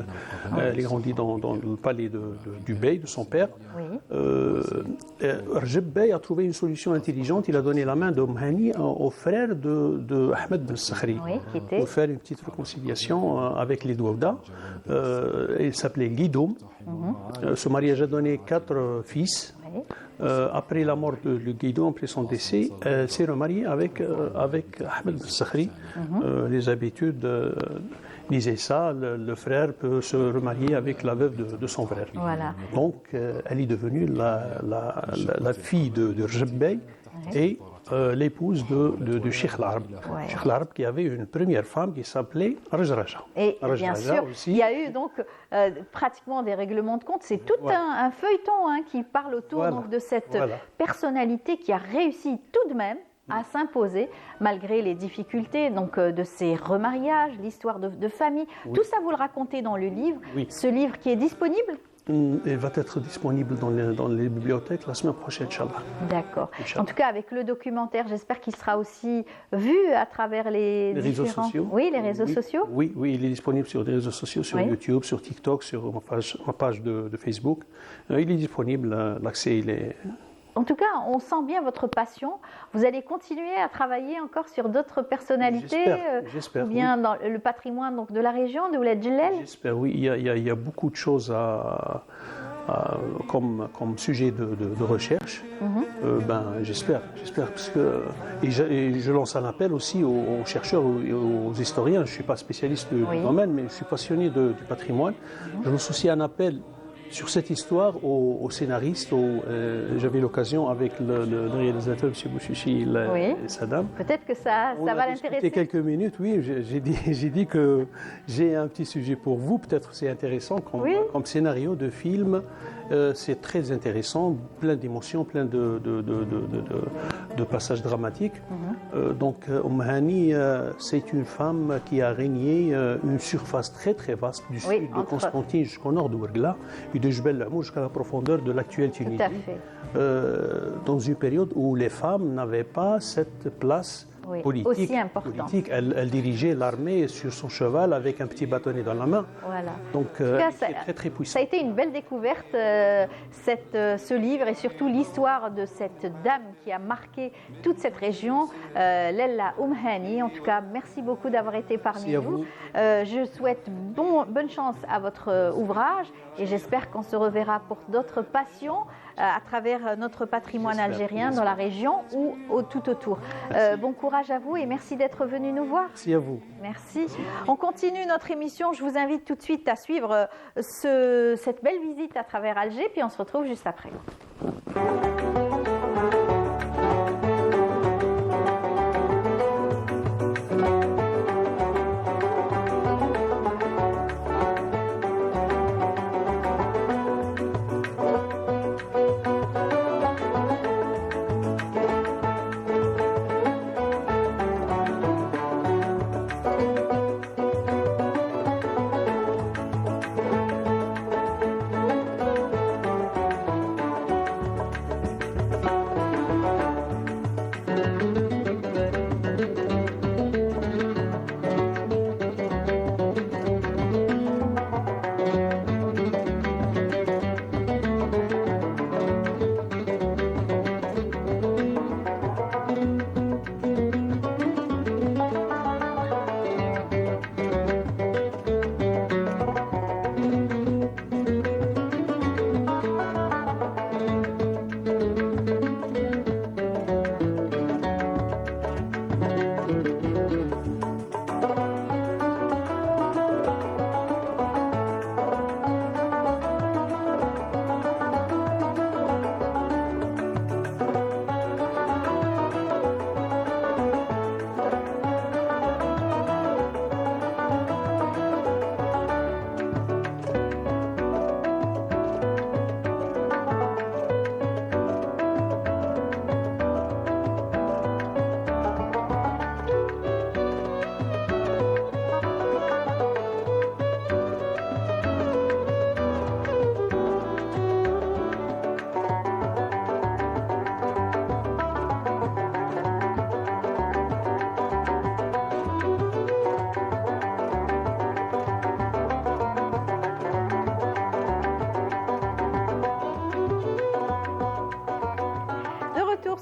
dans le palais du Bey, de son père. Rajab Bey a trouvé une solution intelligente. Il a donné la main d'Oumhani au frère de Ahmed Ben Sakhri pour faire une petite réconciliation avec les Douaouda. Il s'appelait Guidoum. Ce mariage a donné 4 fils. Après la mort de Guido, après son décès, s'est remarié avec Ahmed Ben Sakhri. Les habitudes disaient ça, le frère peut se remarier avec la veuve de son frère. Voilà. Donc, elle est devenue la fille de Rajab Bey et l'épouse de Cheikh Larb. Cheikh Larb qui avait une première femme qui s'appelait Rajraja. Et bien sûr, il y a eu donc pratiquement des règlements de compte. C'est tout un feuilleton qui parle autour donc, de cette personnalité qui a réussi tout de même à s'imposer malgré les difficultés donc, de ses remariages, l'histoire de famille. Tout ça, vous le racontez dans le livre. Ce livre qui est disponible. Il va être disponible dans les bibliothèques la semaine prochaine, Inch'Allah. D'accord. En tout cas, avec le documentaire, j'espère qu'il sera aussi vu à travers les réseaux sociaux. Oui, les réseaux sociaux. Oui, il est disponible sur les réseaux sociaux, sur YouTube, sur TikTok, sur ma page de Facebook. Il est disponible, l'accès il est en tout cas, on sent bien votre passion. Vous allez continuer à travailler encore sur d'autres personnalités, J'espère, ou bien oui. dans le patrimoine donc, de la région, de Ouled Djellel? J'espère, oui. Il y a beaucoup de choses comme sujet de recherche. J'espère, parce que et je lance un appel aussi aux chercheurs, aux historiens. Je ne suis pas spécialiste du domaine, mais je suis passionné du patrimoine. Je lance aussi un appel sur cette histoire aux scénaristes. J'avais l'occasion avec le réalisateur, M. Bouchichi et Saddam. Peut-être que ça va l'intéresser. Quelques minutes, oui. J'ai dit que j'ai un petit sujet pour vous. Peut-être c'est intéressant comme scénario de film. C'est très intéressant, plein d'émotions, plein de passages dramatiques. Donc, Hani, c'est une femme qui a régné une surface très très vaste du sud de Constantine jusqu'au nord de Ouargla et de Jbel Amour jusqu'à la profondeur de l'actuelle Tunisie. Tout à fait. Dans une période où les femmes n'avaient pas cette place politique. Aussi importante. Elle dirigeait l'armée sur son cheval avec un petit bâtonnet dans la main. Voilà. Donc, c'est très très puissant. Ça a été une belle découverte, ce livre, et surtout l'histoire de cette dame qui a marqué toute cette région, Lella Hani. En tout cas, merci beaucoup d'avoir été parmi nous. Je souhaite bonne chance à votre ouvrage et j'espère qu'on se reverra pour d'autres passions à travers notre patrimoine algérien dans la région ou tout autour. Bon courage à vous et merci d'être venu nous voir. Merci à vous. Merci. On continue notre émission. Je vous invite tout de suite à suivre cette belle visite à travers Alger, puis on se retrouve juste après.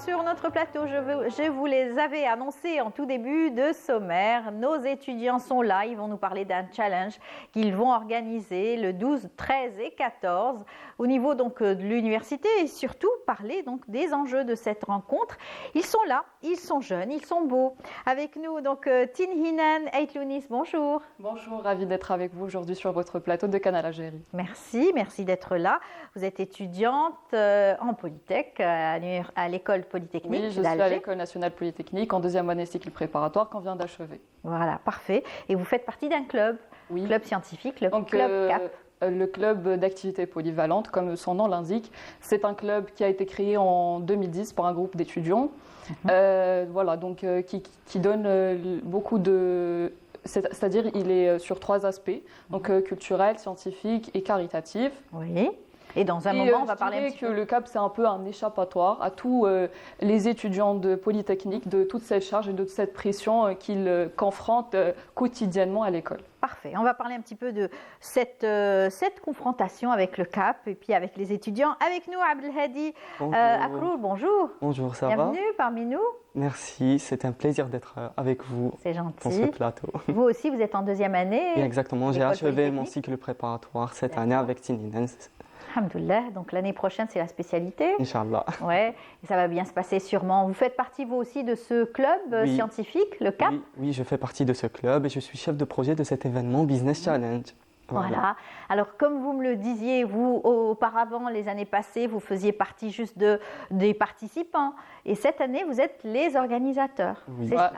Sur notre plateau, je vous les avais annoncés en tout début de sommaire. Nos étudiants sont là, ils vont nous parler d'un challenge qu'ils vont organiser le 12, 13 et 14 au niveau donc de l'université et surtout parler donc des enjeux de cette rencontre. Ils sont là, ils sont jeunes, ils sont beaux. Avec nous donc Tinhinan Aitlounis, bonjour. Bonjour, ravie d'être avec vous aujourd'hui sur votre plateau de Canal Algérie. Merci d'être là. Vous êtes étudiante en Polytech à l'école Polytechnique d'Alger. Oui, je suis à l'école nationale Polytechnique en deuxième année cycle préparatoire qu'on vient d'achever. Voilà, parfait. Et vous faites partie d'un club, club scientifique, le club CAP. Le club d'activités polyvalentes, comme son nom l'indique, c'est un club qui a été créé en 2010 par un groupe d'étudiants, voilà, donc qui donne beaucoup de... C'est-à-dire il est sur 3 aspects, donc culturel, scientifique et caritatif. Oui. Et dans un moment, on va parler un petit peu. Le CAP, c'est un peu un échappatoire à tous les étudiants de Polytechnique, de toute cette charge et de toute cette pression qu'ils confrontent quotidiennement à l'école. Parfait. On va parler un petit peu de cette confrontation avec le CAP et puis avec les étudiants. Avec nous, Abdelhadi Akroul, bonjour. Bonjour, ça va? Bienvenue parmi nous. Merci, c'est un plaisir d'être avec vous dans ce plateau. Vous aussi, vous êtes en deuxième année. Oui, exactement, j'ai achevé mon cycle préparatoire cette année avec Tininen. Alhamdoulilah, donc l'année prochaine, c'est la spécialité. Inch'Allah. Ouais, et ça va bien se passer sûrement. Vous faites partie, vous aussi, de ce club scientifique, le CAP? Oui, je fais partie de ce club et je suis chef de projet de cet événement Business Challenge. Voilà. Alors, comme vous me le disiez, vous, auparavant, les années passées, vous faisiez partie juste des participants. Et cette année, vous êtes les organisateurs. Oui. C'est cela.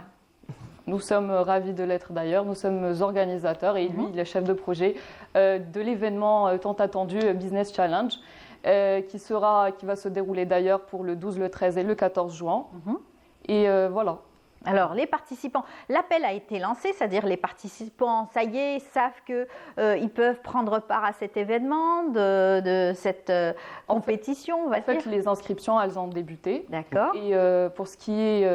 Nous sommes ravis de l'être d'ailleurs. Nous sommes organisateurs et lui, il est chef de projet de l'événement tant attendu Business Challenge qui va se dérouler d'ailleurs pour le 12, le 13 et le 14 juin. Et voilà. Alors, les participants, l'appel a été lancé, c'est-à-dire les participants, ça y est, savent qu'ils peuvent prendre part à cet événement, de cette compétition, on va dire. En fait, les inscriptions, elles ont débuté. D'accord. Et pour ce qui est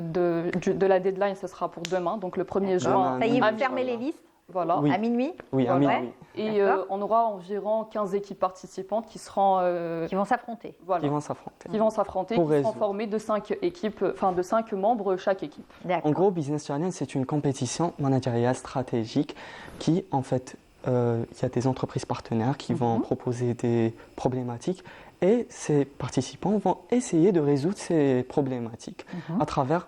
de la deadline, ce sera pour demain, donc le 1er juin. Ça y est, vous fermez les listes? Voilà. À minuit? Oui, à minuit. Et on aura environ 15 équipes participantes qui vont s'affronter. Voilà. Qui vont s'affronter. Qui vont s'affronter, qui seront formées de 5 équipes, enfin de 5 membres chaque équipe. En gros, Business Challenge, c'est une compétition managériale stratégique qui, en fait, il y a des entreprises partenaires qui vont proposer des problématiques et ces participants vont essayer de résoudre ces problématiques à travers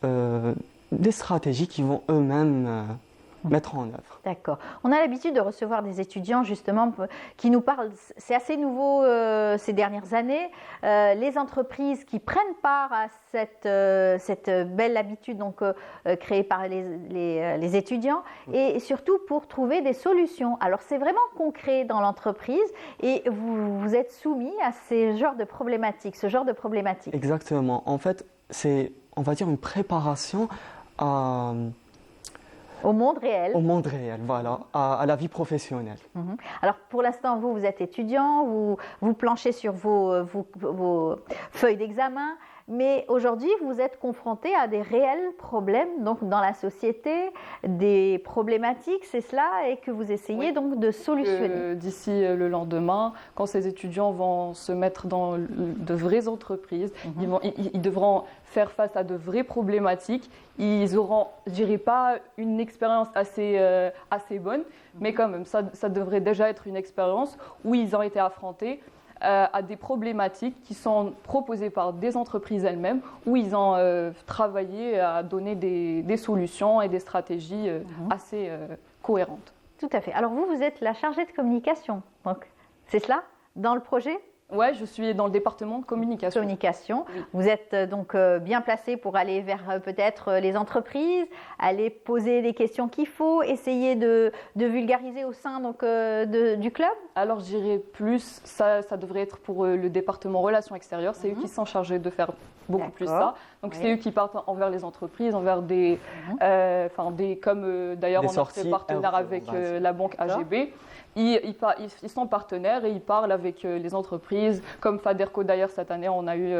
des stratégies qu'ils vont eux-mêmes mettre en œuvre. D'accord. On a l'habitude de recevoir des étudiants justement qui nous parlent, c'est assez nouveau ces dernières années, les entreprises qui prennent part à cette belle habitude donc, créée par les étudiants et surtout pour trouver des solutions. Alors c'est vraiment concret dans l'entreprise et vous êtes soumis à ce genre de problématiques. Exactement. En fait, c'est, on va dire, une préparation au monde réel. Au monde réel, voilà, à la vie professionnelle. Alors pour l'instant, vous êtes étudiant, vous planchez sur vos feuilles d'examen, mais aujourd'hui, vous êtes confronté à des réels problèmes donc, dans la société, des problématiques, c'est cela, et que vous essayez donc de solutionner. D'ici le lendemain, quand ces étudiants vont se mettre dans de vraies entreprises, ils devront faire face à de vraies problématiques. Ils auront, je dirais pas une expérience assez bonne, mais quand même, ça devrait déjà être une expérience où ils ont été affrontés à des problématiques qui sont proposées par des entreprises elles-mêmes, où ils ont travaillé à donner des solutions et des stratégies assez cohérentes. Tout à fait. Alors vous êtes la chargée de communication, donc c'est cela dans le projet? Oui, je suis dans le département de communication. Oui. Vous êtes donc bien placé pour aller vers peut-être les entreprises, aller poser les questions qu'il faut, essayer de vulgariser au sein donc, du club? Alors je dirais plus, ça devrait être pour le département relations extérieures, c'est eux qui sont chargés de faire beaucoup plus ça. Donc c'est eux qui partent envers les entreprises, envers comme d'ailleurs on a fait partenaire avec la banque AGB. Ils sont partenaires et ils parlent avec les entreprises. Comme Faderco d'ailleurs cette année, on a eu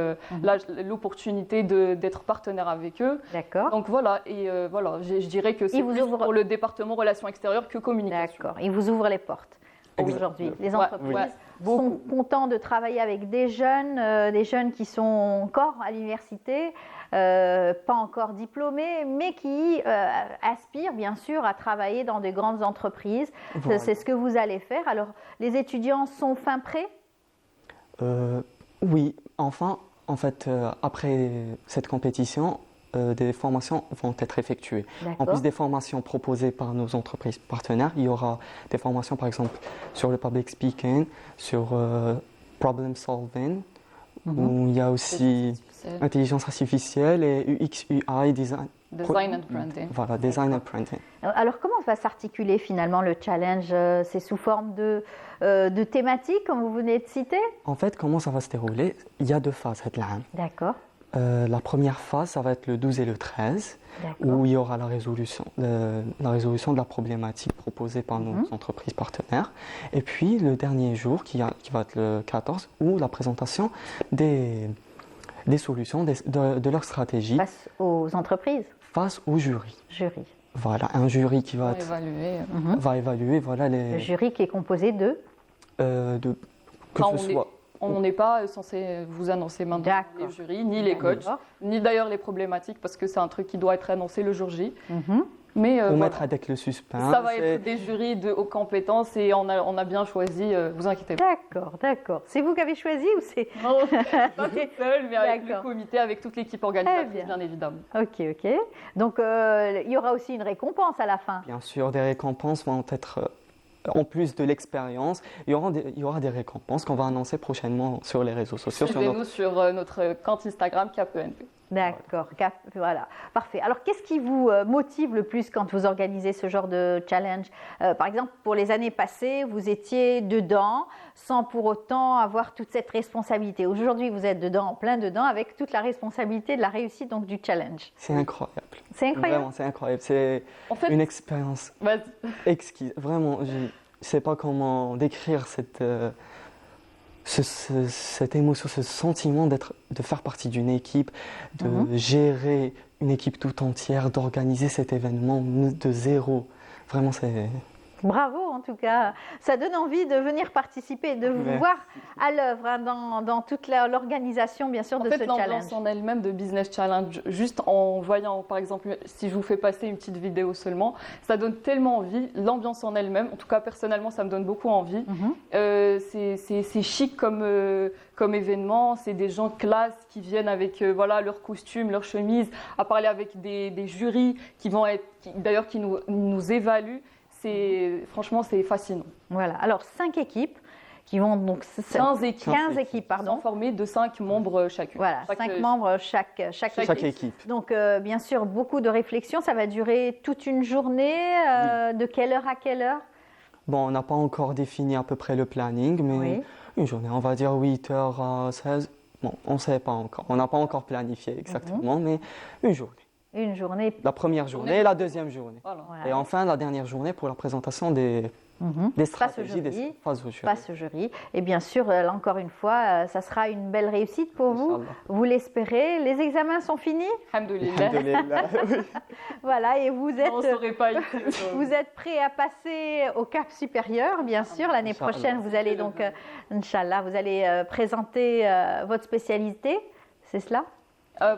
l'opportunité d'être partenaire avec eux. D'accord. Donc voilà, et voilà, je dirais que c'est plus pour le département relations extérieures que communication. D'accord, ils vous ouvrent les portes aujourd'hui. Les entreprises sont contents de travailler avec des jeunes qui sont encore à l'université, pas encore diplômés, mais qui aspirent bien sûr à travailler dans de grandes entreprises. Voilà. C'est ce que vous allez faire. Alors, les étudiants sont fin prêts? Oui, enfin, en fait, après cette compétition, des formations vont être effectuées. En plus des formations proposées par nos entreprises partenaires, il y aura des formations par exemple sur le public speaking, sur problem solving, où il y a aussi intelligence artificielle et UX, UI, design and printing. Voilà, design and printing. Alors comment va s'articuler finalement le challenge? C'est sous forme de thématiques comme vous venez de citer? En fait, comment ça va se dérouler? Il y a 2 phases. D'accord. La première phase, ça va être le 12 et le 13, où il y aura la résolution de la problématique proposée par nos entreprises partenaires. Et puis le dernier jour, qui va être le 14, où la présentation des des solutions, de leur stratégie. Face aux entreprises. Face au jury. Jury. Voilà, un jury qui va évaluer voilà, Le jury qui est composé de On n'est pas censé vous annoncer maintenant les jurys, ni les coachs, ni d'ailleurs les problématiques, parce que c'est un truc qui doit être annoncé le jour J. Mais pour mettre avec le suspense. Ça va être des jurys de hautes compétences et on a bien choisi, vous inquiétez pas. D'accord. C'est vous qui avez choisi ou c'est... Non, pas toute seule, mais avec le comité, avec toute l'équipe organisatrice, bien évidemment. Ok. Donc, il y aura aussi une récompense à la fin. Bien sûr, des récompenses vont être... En plus de l'expérience, il y aura des récompenses qu'on va annoncer prochainement sur les réseaux sociaux. Suivez-nous sur notre compte Instagram CAPENP. D'accord, voilà, parfait. Alors, qu'est-ce qui vous motive le plus quand vous organisez ce genre de challenge? Par exemple, pour les années passées, vous étiez dedans sans pour autant avoir toute cette responsabilité. Aujourd'hui, vous êtes dedans, plein dedans, avec toute la responsabilité de la réussite donc, du challenge. C'est incroyable. C'est incroyable. Vraiment, c'est incroyable. C'est une expérience exquise. Vraiment, je ne sais pas comment décrire cette émotion, ce sentiment de faire partie d'une équipe, de gérer une équipe tout entière, d'organiser cet événement de zéro. Vraiment, c'est... Bravo en tout cas, ça donne envie de venir participer, de vous voir à l'œuvre dans toute l'organisation bien sûr de ce challenge. L'ambiance en elle-même de Business Challenge, juste en voyant par exemple, si je vous fais passer une petite vidéo seulement, ça donne tellement envie, l'ambiance en elle-même, en tout cas personnellement ça me donne beaucoup envie. C'est chic comme événement, c'est des gens classe qui viennent avec leurs costumes, leurs chemises, à parler avec des jurys qui nous évaluent. Franchement, c'est fascinant. Voilà. Alors, 5 équipes qui vont donc... 15 équipes, pardon. Sont formées de 5 membres chacune. Voilà, 5 membres chaque équipe. Donc, bien sûr, beaucoup de réflexion. Ça va durer toute une journée. De quelle heure à quelle heure? Bon, on n'a pas encore défini à peu près le planning, mais une journée, on va dire 8h à 16. Bon, on ne sait pas encore. On n'a pas encore planifié exactement, mais une journée. Une journée. La première journée et la deuxième journée. Voilà. Et enfin, la dernière journée pour la présentation des stratégies face au jury. Et bien sûr, là encore une fois, ça sera une belle réussite pour vous. Vous l'espérez. Les examens sont finis? Alhamdoulilah. Voilà, et vous êtes, vous êtes prêts à passer au cap supérieur, bien sûr. L'année prochaine, vous allez donc, Inch'Allah, vous allez présenter votre spécialité. C'est cela?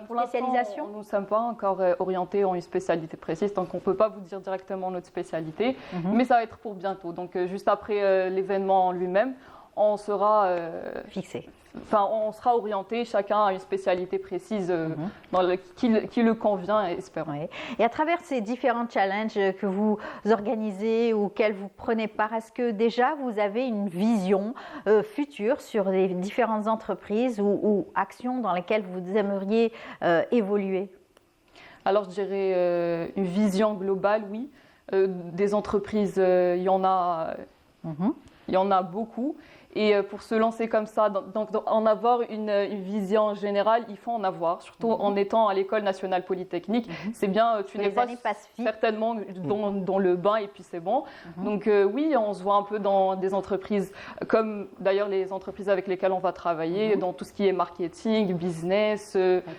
Pour l'instant, nous ne sommes pas encore orientés en une spécialité précise, donc on ne peut pas vous dire directement notre spécialité, mais ça va être pour bientôt. Donc juste après l'événement en lui-même, on sera fixé. Enfin, on sera orienté, chacun à une spécialité précise qui le convient, espérons. Et à travers ces différents challenges que vous organisez ou auxquels vous prenez part, est-ce que déjà vous avez une vision future sur les différentes entreprises ou actions dans lesquelles vous aimeriez évoluer? Alors, je dirais une vision globale, oui. Des entreprises, il y en a beaucoup. Et pour se lancer comme ça, donc en avoir une vision générale, il faut en avoir, surtout en étant à l'École nationale polytechnique. C'est bien, tu n'es pas certainement dans le bain et puis c'est bon. Donc oui, on se voit un peu dans des entreprises, comme d'ailleurs les entreprises avec lesquelles on va travailler, dans tout ce qui est marketing, business,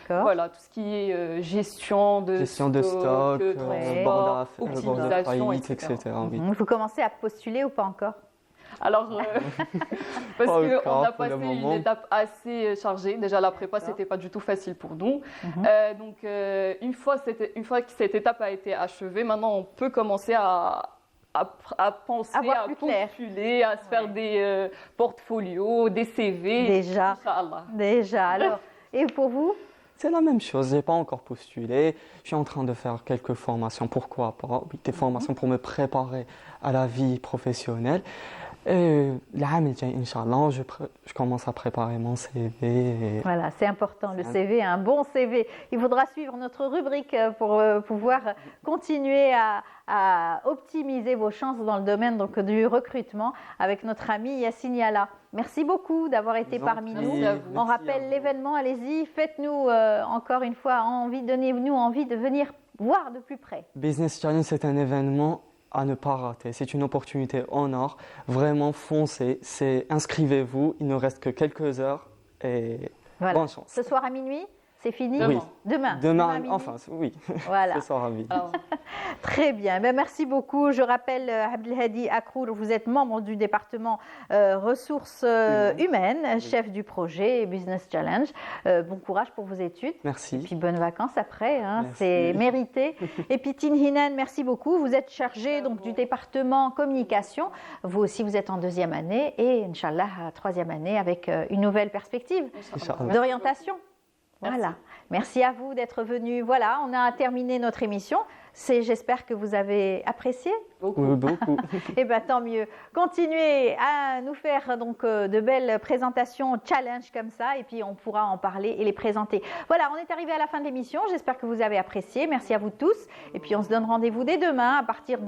voilà, tout ce qui est gestion de stock, optimisation, etc. Vous commencez à postuler ou pas encore? Alors, parce qu'on a passé une étape assez chargée. Déjà, la prépa, c'était pas du tout facile pour nous. Donc, une fois que cette étape a été achevée, maintenant, on peut commencer à penser, à postuler, à se faire des portfolios, des CV. Déjà. Alors, et pour vous? C'est la même chose, je n'ai pas encore postulé. Je suis en train de faire quelques formations, pourquoi pas? Oui, des formations pour me préparer à la vie professionnelle. Inch'Allah, je commence à préparer mon CV. Voilà, c'est important, le CV, un bon CV. Il faudra suivre notre rubrique pour pouvoir continuer à optimiser vos chances dans le domaine donc, du recrutement avec notre ami Yassine Yalla. Merci beaucoup d'avoir été parmi nous. On rappelle l'événement, allez-y, faites-nous encore une fois donnez-nous envie de venir voir de plus près. Business Challenge, c'est un événement à ne pas rater. C'est une opportunité en or. Vraiment, foncez. Inscrivez-vous. Il ne reste que quelques heures et Voilà. Bonne chance. Ce soir à minuit, c'est fini? Oui. Demain. Demain, à minuit. enfin, oui. Voilà. Ce soir à midi. Très bien. Ben, merci beaucoup. Je rappelle, Abdelhadi Akrour, vous êtes membre du département ressources humaines, chef du projet Business Challenge. Bon courage pour vos études. Merci. Et puis bonnes vacances après. Hein, Merci. c'est mérité. Et puis Tin Hinan, merci beaucoup. Vous êtes chargé donc du département communication. Vous aussi, vous êtes en 2e année et Inch'Allah, 3e année avec une nouvelle perspective d'orientation. Voilà. Merci à vous d'être venus. Voilà, on a terminé notre émission. J'espère que vous avez apprécié. Beaucoup. Eh bien, tant mieux. Continuez à nous faire donc de belles présentations challenge comme ça, et puis on pourra en parler et les présenter. Voilà, on est arrivé à la fin de l'émission. J'espère que vous avez apprécié. Merci à vous tous. Et puis, on se donne rendez-vous dès demain à partir de